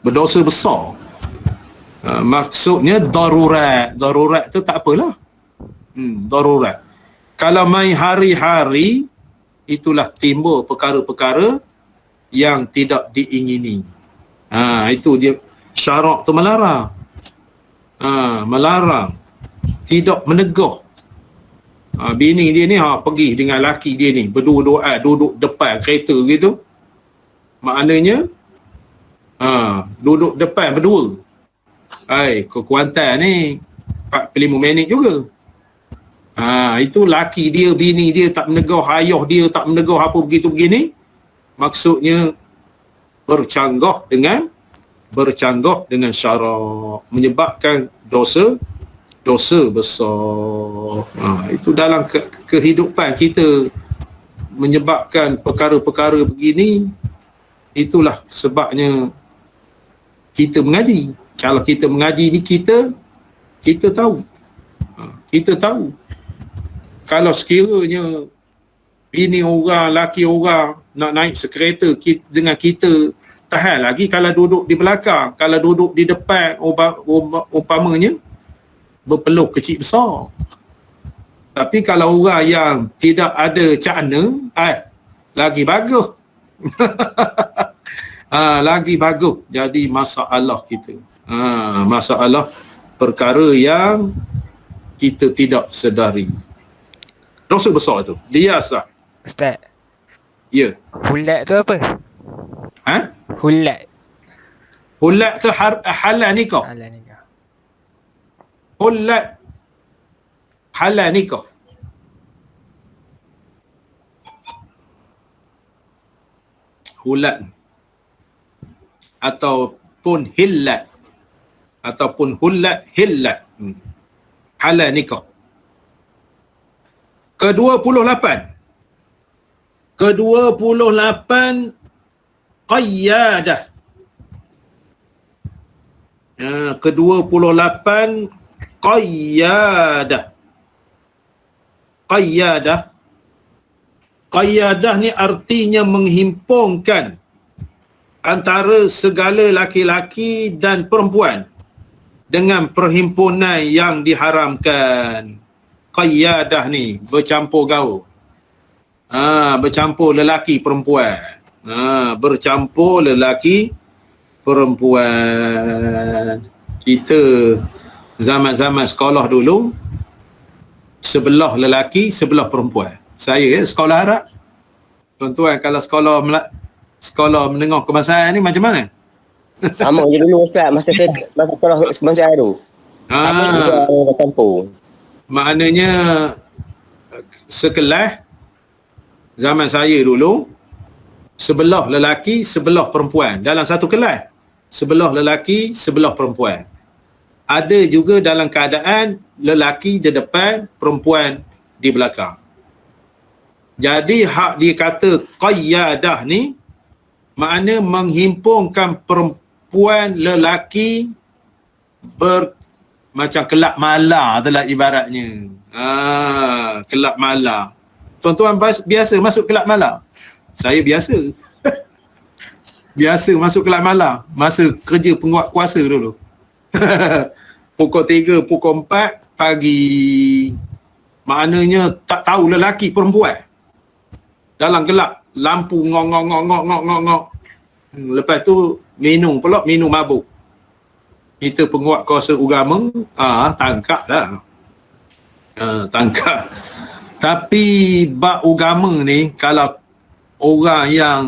Berdosa besar. Maksudnya darurat. Darurat tu tak apalah. Darurat. Kalau main hari-hari, itulah timbul perkara-perkara yang tidak diingini. Itu dia, syarak tu melarang. Melarang. Tidak menegah. Bini dia ni pergi dengan laki dia ni berdua-duaan duduk depan kereta gitu. Maknanya duduk depan berdua. Ke Kuantan ni 45 minit juga. Itu laki dia, bini dia tak menegah, ayah dia tak menegah apa begitu begini. Maksudnya bercanggah dengan syarak, menyebabkan dosa besar. Itu dalam kehidupan kita menyebabkan perkara-perkara begini. Itulah sebabnya kita mengaji. Kalau kita mengaji ni kita tahu. Kita tahu. Kalau sekiranya bini orang, laki orang nak naik sekereta dengan kita, tahan lagi kalau duduk di belakang. Kalau duduk di depan, umpamanya berpeluh kecil besar. Tapi kalau orang yang tidak ada cakna, lagi bagus. Lagi bagus. Jadi masalah kita. Masalah perkara yang kita tidak sedari. Dosa besar tu. Diasah. Ustaz. Ya. Hulat tu apa? Hulat. Hulat tu halal nikah. Halal nikah. Hulat halal nikah. Hulat ataupun hillat ataupun hulat hillat. Halal nikah. Ke-28 qayadah. ke-28 qayyadah. Qayyadah ni artinya menghimpunkan antara segala laki-laki dan perempuan dengan perhimpunan yang diharamkan. Qayyadah ni bercampur gaul. Bercampur lelaki perempuan. Bercampur lelaki perempuan. Kita zaman-zaman sekolah dulu, sebelah lelaki, sebelah perempuan. Saya sekolah Arab. Tuan-tuan kalau sekolah menengah kebangsaan ni macam mana? Sama je dulu Ustaz, masa sekolah kebangsaan tu. Sama juga bercampur. Maknanya sekelas zaman saya dulu, sebelah lelaki, sebelah perempuan dalam satu kelas. Sebelah lelaki, sebelah perempuan. Ada juga dalam keadaan lelaki di depan, perempuan di belakang. Jadi hak dikata qayyadah ni makna menghimpunkan perempuan lelaki macam kelab mala itulah ibaratnya. Kelab mala. Tuan-tuan biasa masuk kelab mala? Saya biasa. Biasa masuk kelab mala masa kerja penguat kuasa dulu. Pukul 3, pukul 4 pagi. Maknanya tak tahu lelaki perempuan. Dalam gelap, lampu ngok. Lepas tu minum mabuk. Kita penguat kuasa agama, tangkap dah. Tangkap. Tapi bab agama ni, kalau orang yang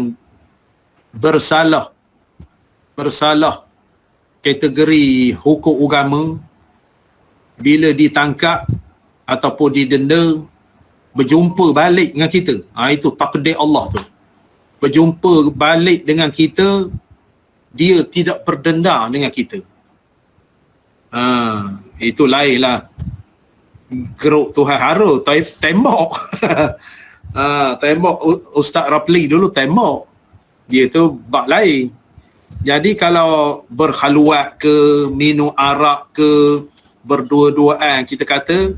bersalah kategori hukum agama, bila ditangkap ataupun didenda, berjumpa balik dengan kita, itu takdir Allah tu. Berjumpa balik dengan kita, dia tidak berdenda dengan kita. Itu lain lah. Geruk Tuhan hara, tembok. Tembok Ustaz Rapli dulu tembok. Dia tu bak lain. Jadi kalau berkhaluat ke, minum arak ke, berdua-duaan, kita kata,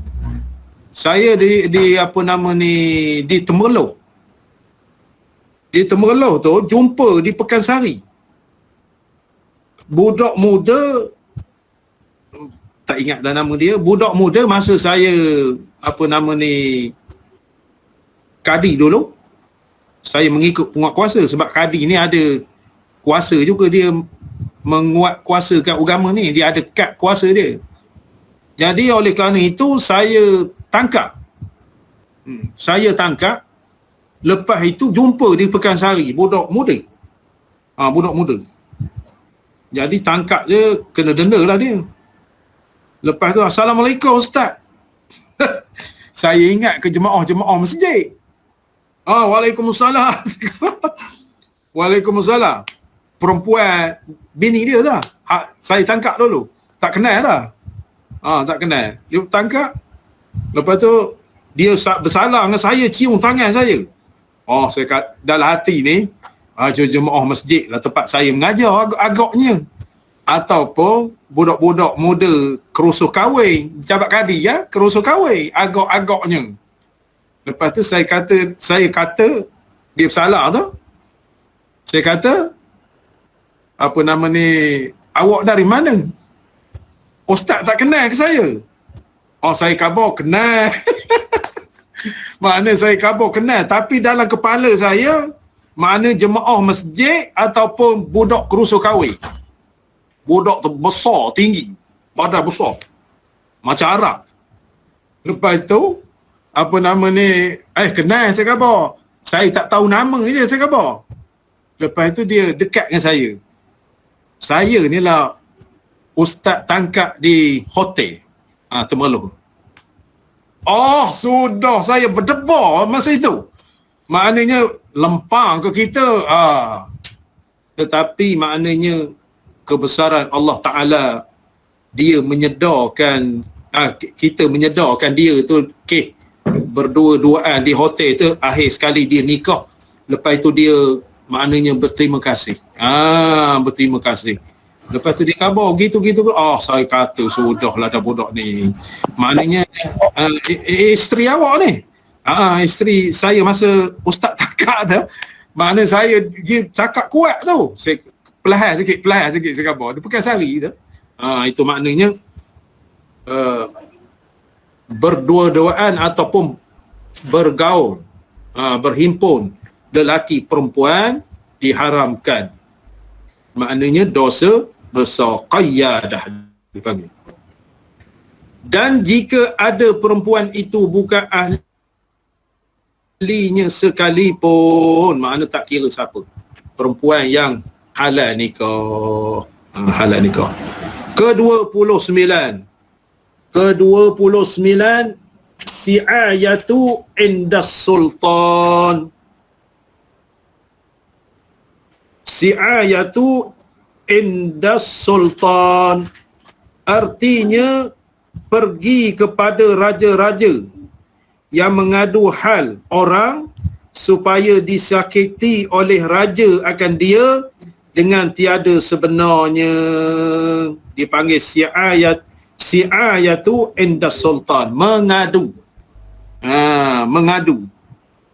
saya di Temerloh. Di Temerloh tu jumpa di Pekansari. Budak muda, tak ingat dah nama dia, budak muda masa saya kadi dulu. Saya mengikut penguat kuasa sebab kadi ni ada kuasa juga, dia menguat kuasakan agama ni, dia ada kad kuasa dia. Jadi oleh kerana itu saya tangkap. Lepas itu jumpa di Pekansari budak muda. Budak muda. Jadi tangkap je, kena denda lah dia. Lepas tu, Assalamualaikum Ustaz. Saya ingat ke jemaah masjid. Waalaikumsalam. Waalaikumsalam. Perempuan bini dia dah. Saya tangkap dulu. Tak kenal dah. Tak kenal. Dia tangkap. Lepas tu dia bersalah dengan saya, cium tangan saya. Saya kata dalam hati ni, jemaah masjid lah tempat saya mengajar agaknya. Ataupun budak-budak muda kerusuh kahwin, jabat kadi ya, kerusuh kahwin agak-agaknya. Lepas tu saya kata dia bersalah tu. Saya kata awak dari mana? Ustaz tak kenal ke saya? Saya khabar kenal. Makna saya khabar kenal, tapi dalam kepala saya makna jemaah masjid ataupun budak kerusuh kahwin. Budak tu besar, tinggi, badan besar, macam Arab. Lepas tu kenal saya khabar. Saya tak tahu nama je, saya khabar. Lepas tu dia dekat dengan saya. Saya ni lah Ustaz tangkap di hotel Temerloh. Sudah saya berdebar masa itu. Maknanya lempang ke kita. Tetapi maknanya kebesaran Allah Ta'ala, dia menyedarkan, kita menyedarkan dia tu, berdua-duaan di hotel tu, akhir sekali dia nikah. Lepas itu dia maknanya berterima kasih. Berterima kasih. Lepas tu dia khabar gitu. Saya kata sudahlah dah budak ni. Maknanya isteri awak ni. Isteri saya masa ustaz takak tu. Makna dia cakap kuat tu. Saya perlahan sikit saya khabar. Dia pekan sari tu. Itu maknanya berdua-duaan ataupun bergaul, berhimpun lelaki perempuan diharamkan. Maknanya dosa besar, qayyadah dipanggil. Dan jika ada perempuan itu bukan ahlinya sekalipun, makna tak kira siapa, perempuan yang halal nikah. Ke-29 si'ayatu indas sultan. Si'ayatu indas sultan artinya pergi kepada raja-raja yang mengadu hal orang supaya disakiti oleh raja akan dia dengan tiada sebenarnya, dipanggil si'ayatu indas sultan, mengadu.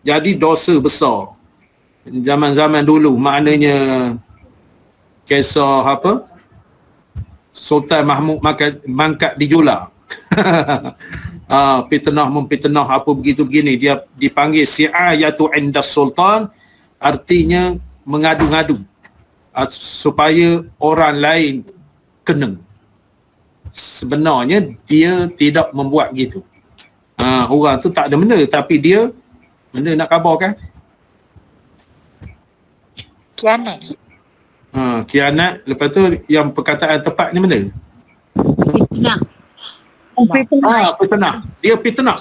Jadi dosa besar zaman-zaman dulu, maknanya kisah apa, Sultan Mahmud mangkat dijula. Fitnah apa begitu begini, dia dipanggil si'ayatu indas sultan, artinya mengadu-ngadu supaya orang lain kena. Sebenarnya dia tidak membuat gitu. Orang tu tak ada benda, tapi dia benda nak khabarkan. Kianat. Kianat. Lepas tu yang perkataan tepat ni mana? Fitnah. Dia fitnah.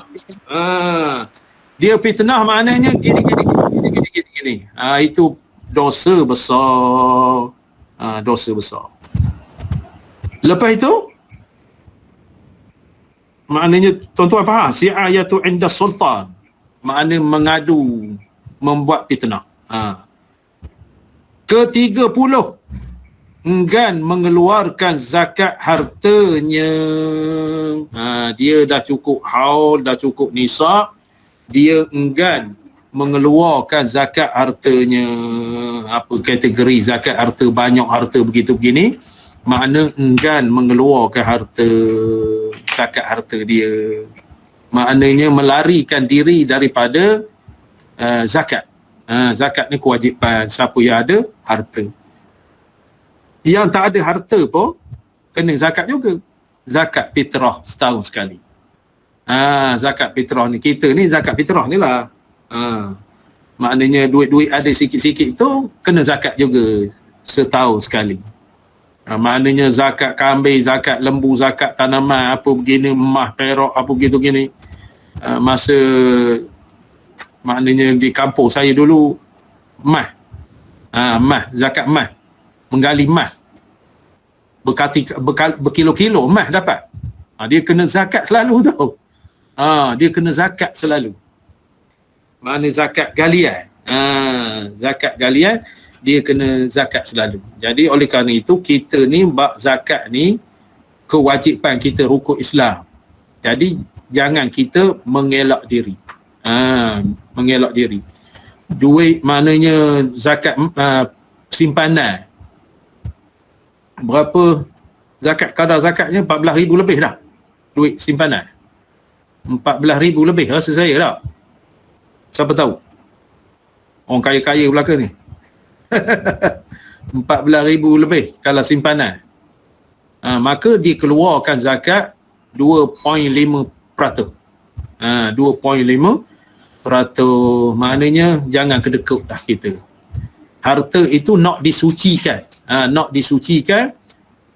Dia fitnah maknanya gini. Itu dosa besar. Dosa besar. Lepas itu maknanya tuan-tuan faham, si'ayatu inda sultan, maknanya mengadu, membuat fitnah. Ke-30, enggan mengeluarkan zakat hartanya. Dia dah cukup haul, dah cukup nisab, dia enggan mengeluarkan zakat hartanya. Apa kategori zakat harta, banyak harta begitu begini, makna enggan mengeluarkan harta, zakat harta dia. Maknanya melarikan diri daripada zakat. Zakat ni kewajipan siapa yang ada harta. Yang tak ada harta pun kena zakat juga. Zakat fitrah setahun sekali. Zakat fitrah ni, kita ni zakat fitrah ni lah. Maknanya duit-duit ada sikit-sikit tu kena zakat juga setahun sekali. Maknanya zakat kambing, zakat lembu, zakat tanaman, apa begini, emas, perak, apa begitu gini. Masa maknanya di kampung saya dulu, emas. Zakat emas. Menggali emas. Berkilo-kilo emas dapat. Dia kena zakat selalu tau. Dia kena zakat selalu. Maknanya zakat galian. Zakat galian, dia kena zakat selalu. Jadi oleh kerana itu, kita ni bab zakat ni kewajipan kita rukun Islam. Jadi jangan kita mengelak diri. Mengelak diri. Duit maknanya zakat simpanan. Berapa zakat, kadar zakatnya 14,000 lebih dah. Duit simpanan 14,000 lebih rasa saya dah. Siapa tahu? Orang kaya-kaya belakang ni. 14,000 lebih kalau simpanan. Maka dikeluarkan zakat 2.5%. 2.5%. Maknanya jangan kedekut dah kita. Harta itu nak disucikan. Nak disucikan,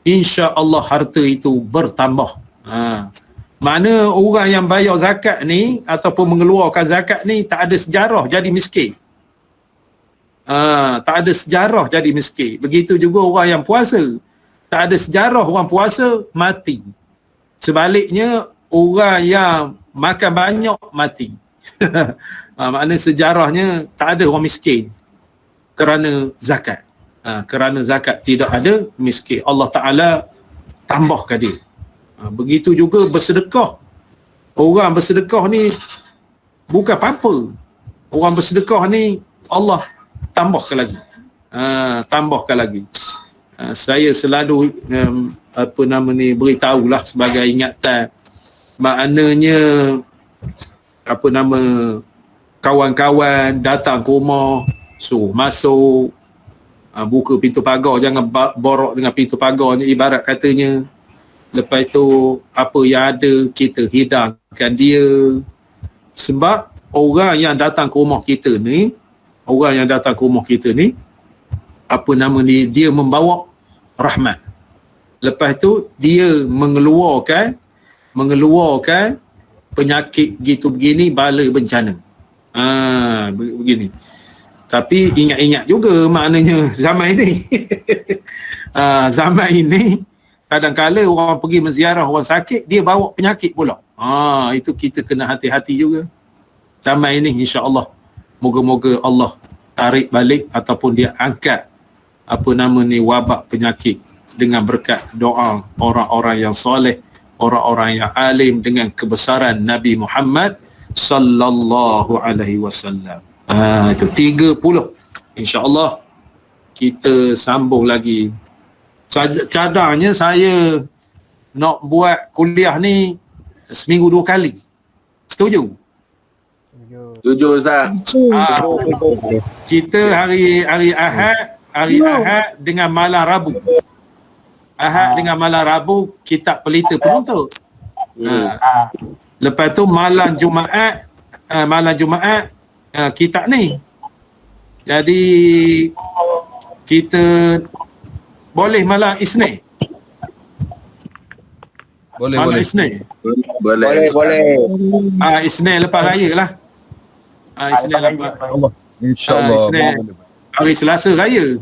insya-Allah harta itu bertambah. Mana orang yang bayar zakat ni ataupun mengeluarkan zakat ni tak ada sejarah jadi miskin. Tak ada sejarah jadi miskin. Begitu juga orang yang puasa. Tak ada sejarah orang puasa mati. Sebaliknya orang yang makan banyak mati. Maknanya sejarahnya tak ada orang miskin kerana zakat. Kerana zakat tidak ada, miskin, Allah Ta'ala tambahkan dia. Begitu juga bersedekah. Orang bersedekah ni bukan apa-apa. Orang bersedekah ni Allah tambahkan lagi. Tambahkan lagi. Saya selalu beritahulah sebagai ingatan. Maknanya kawan-kawan datang ke rumah, suruh masuk, buka pintu pagar, jangan borok dengan pintu pagar ni, ibarat katanya. Lepas tu apa yang ada kita hidangkan dia. Sebab orang yang datang ke rumah kita ni, dia membawa rahmat. Lepas tu dia mengeluarkan penyakit gitu begini, bala bencana. Begini. Tapi ingat-ingat juga maknanya zaman ini. Zaman ini kadang-kala orang pergi menziarah orang sakit, dia bawa penyakit pula. Itu kita kena hati-hati juga. Zaman ini insya-Allah, moga-moga Allah tarik balik ataupun dia angkat wabak penyakit dengan berkat doa orang-orang yang soleh, orang-orang yang alim dengan kebesaran Nabi Muhammad sallallahu alaihi wasallam. Itu 30. Insya-Allah kita sambung lagi. Cadarnya saya nak buat kuliah ni seminggu 2 kali. Setuju? Setuju Ustaz. Kita hari Ahad dengan malam Rabu. Ahad dengan malam Rabu kitab pelita penuntut. Lepas tu malam Jumaat kitab ni. Jadi kita boleh malam Isnin. Malam Isnin. Boleh. Isnin lepas raya lah. Isnin lepas. InsyaAllah. Isnin hari Selasa raya.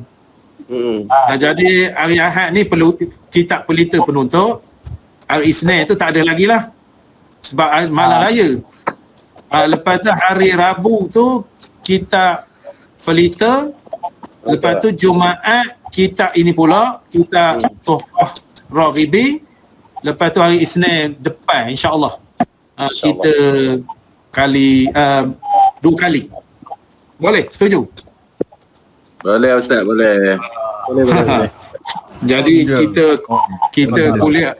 Jadi hari Ahad ni perlu kitab pelita penuntut. Hari Isnin tu tak ada lagi lah. Sebab malam raya. Lepas tu hari Rabu tu kitab pelita. Lepas tu Jumaat kitab ini pula, kitab Tuhfah Raghibi. Lepas tu hari Isnin depan insya-Allah kita kali 2 kali. Boleh? Setuju? Boleh Ustaz, boleh. Jadi kita kuliah.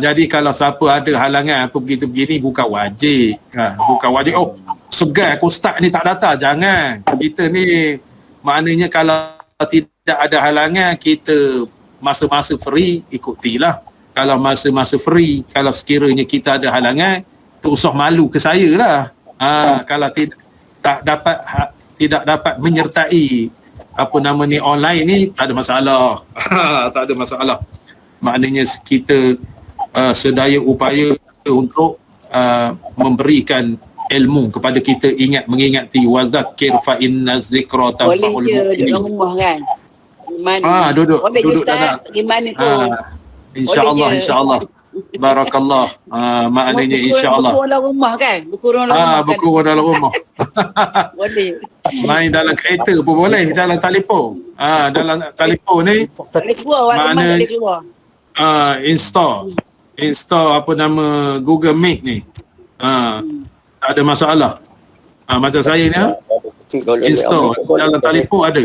Jadi kalau siapa ada halangan apa begini bukan wajib. Bukan wajib. Segan aku ustaz ni tak datang. Jangan. Kita ni maknanya kalau tidak ada halangan, kita masa-masa free ikutilah. Kalau masa-masa free, kalau sekiranya kita ada halangan, tak usah malu ke saya lah. Kalau tidak dapat menyertai online ni, tak ada masalah. Tak ada masalah. Maknanya kita sedaya upaya untuk memberikan ilmu kepada kita, mengingati wazakir fa inna zikra tanfa'ul mu'minin. Boleh je duduk rumah kan? Duduk Ustaz, di mana pun. InsyaAllah. Barakallah. Maknanya insyaAllah. Buku dalam rumah kan? Buku dalam rumah. Boleh. Main dalam kereta pun boleh, dalam telefon. Dalam telefon ni mana install Google Meet ni. Tak ada masalah. Macam saya ni install dalam telefon ada.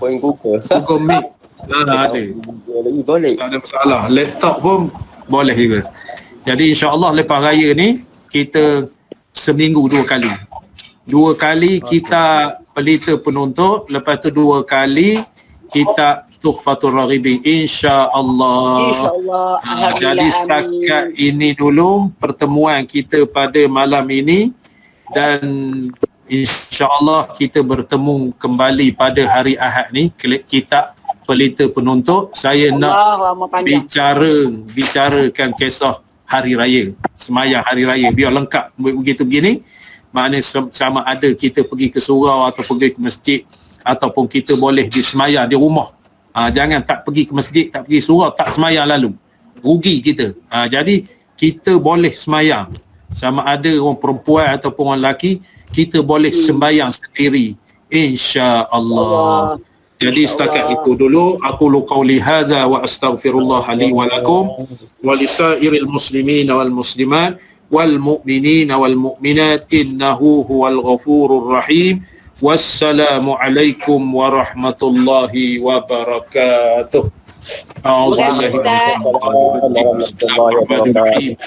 Google Meet ada. Boleh. Tak ada masalah. Laptop pun boleh juga. Jadi insya-Allah lepas raya ni kita seminggu 2 kali. 2 kali kita pelita penuntut, lepas tu 2 kali kita Tuhfatul Raghibi, insya-Allah. Jadi setakat ini dulu pertemuan kita pada malam ini, dan insya-Allah kita bertemu kembali pada hari Ahad ni kitab pelita penuntut. Saya nak bicarakan kisah hari raya, semayang hari raya biar lengkap begitu begini. Maknanya sama ada kita pergi ke surau atau pergi ke masjid, ataupun kita boleh disemayang di rumah. Jangan tak pergi ke masjid, tak pergi surau, tak semayang lalu. Rugi kita. Jadi kita boleh semayang. Sama ada orang perempuan ataupun orang lelaki, kita boleh sembahyang sendiri. InsyaAllah. Jadi setakat itu dulu aku qauli hadza wa astaghfirullah li wa lakum wa lisairil muslimin wal muslimat wal mu'minin wal mu'minat innahu huwal ghafurur rahim. Wassalamu alaikum warahmatullahi wabarakatuh. Bismillahirrahmanirrahim.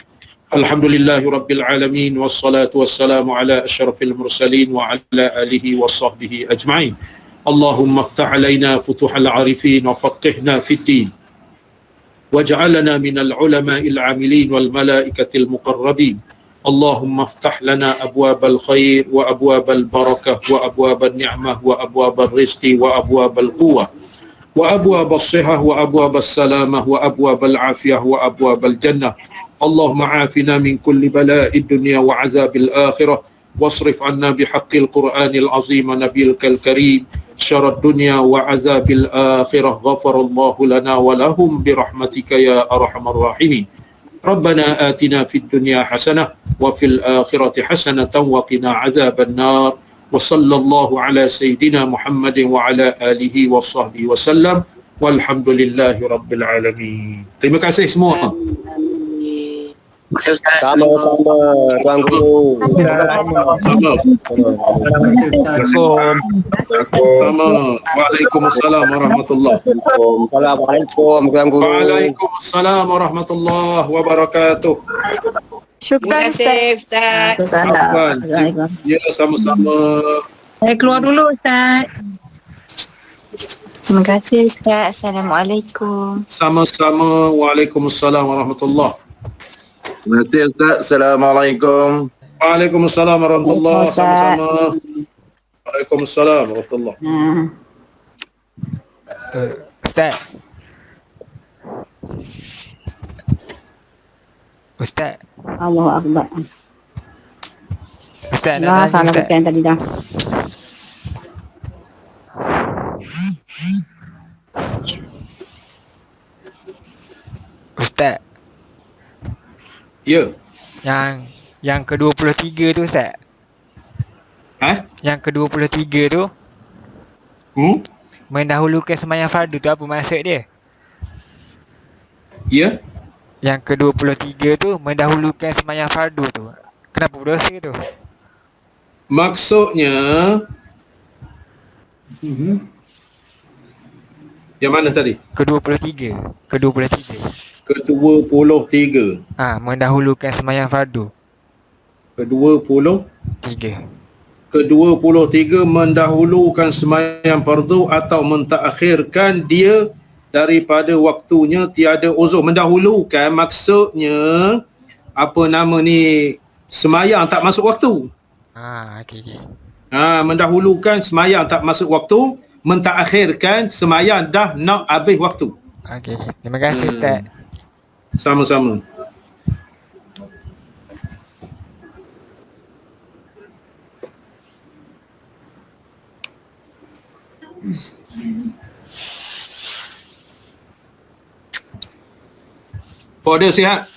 Alhamdulillahi rabbil alamin wassalatu wassalamu ala asyrafil mursalin wa ala alihi wa sahbihi ajma'in. Allahumma iftah alaina futuhal arifin wa faqihna fid din waj'alna minal ulama'il 'amilin wal malaikatil muqarrabin. Allahumma iftah lana abwabal khair wa abwabal barakah wa abwabal ni'mah wa abwabal rizqi wa abwabal quwwah wa abwabas sihah wa abwabas salamah wa abwabal afiyah wa abwabal jannah. Allahumma afina min kulli bala'id dunya wa azabil akhirah wasrif anna bihaqqil qur'anil azim nabil karim syarad dunya wa azabil akhirah. Ghafarallahu lana wa lahum birahmatika ya arhamar rahimin. Rabbana atina fid dunya hasanah wa fil akhirati hasanatan wa qina azaban nar. Wa sallallahu ala sayyidina Muhammadin wa ala alihi wa sahbihi wa sallam. Walhamdulillahi rabbil alamin. Terima kasih semua. Sama-sama Tuan Guru. Sama. Waalaikumsalam warahmatullahi wabarakatuh. Assalamualaikum Tuan Guru. Waalaikumsalam warahmatullahi wabarakatuh. Terima Syukran kasih Ustaz. Ustaz. Afwan. Ya, sama-sama. Saya keluar dulu Ustaz. Terima kasih Ustaz. Assalamualaikum. Sama-sama. Waalaikumsalam warahmatullahi. Terima kasih Ustaz. Assalamualaikum. Waalaikumsalam warahmatullahi. Ustaz. Sama-sama. Waalaikumsalam warahmatullahi. Ustaz. Ustaz. Allahu Akbar. Ustaz nak Dah tanya salah Ustaz. bukan tadi dah. Ustaz. Ya. Yang ke-23 tu Ustaz. Ha? Yang ke-23 tu mendahulukan sembahyang fardu tu apa maksud dia? Ya. Yang ke-23 tu mendahulukan sembahyang fardu tu. Kenapa berdosa tu? Maksudnya yang mana tadi? Ke-23. Ke-23. Mendahulukan sembahyang fardu. Ke-23 3. mendahulukan sembahyang fardu atau mentaakhirkan dia daripada waktunya tiada uzur. Mendahulukan maksudnya apa nama ni, sembahyang tak masuk waktu. Okey. Mendahulukan sembahyang tak masuk waktu, mentaakhirkan sembahyang dah nak habis waktu. Okey. Terima kasih Ustaz. Sama-sama. Pada sihat?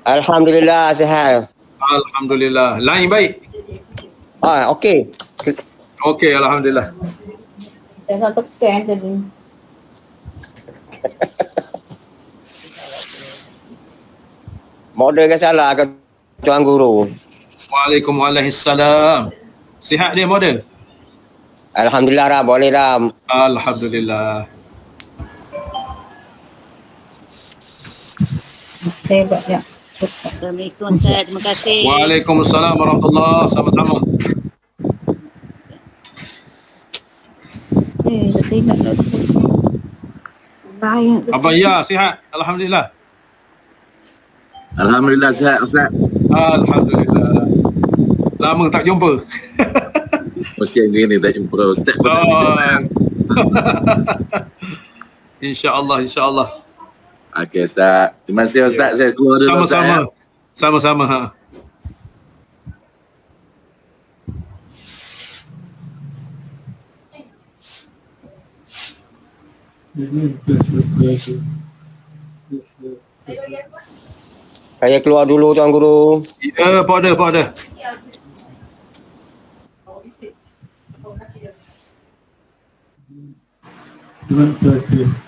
Alhamdulillah sihat. Alhamdulillah. Lain baik? Okey. Okey, alhamdulillah. Saya satu tekan tadi. Model ke salah ke Tuan Guru? Waalaikumsalam. Sihat dia model? Alhamdulillah dah, boleh dah. Alhamdulillah. Saya buat ya. Assalamualaikum Ustaz. Terima kasih. Waalaikumsalam warahmatullahi. Sama-sama. Saya nak bahaya. Abang Ya, sihat? Alhamdulillah. Alhamdulillah sihat Ustaz. Alhamdulillah. Lama tak jumpa. Mesti hari ni tak jumpa Ustaz. InsyaAllah, insyaAllah. Okey Ustaz. Terima kasih Ustaz. Saya keluar dulu Ustaz. Sama-sama. Sama-sama. Saya keluar dulu Tuan Guru. Ya, pada. 130.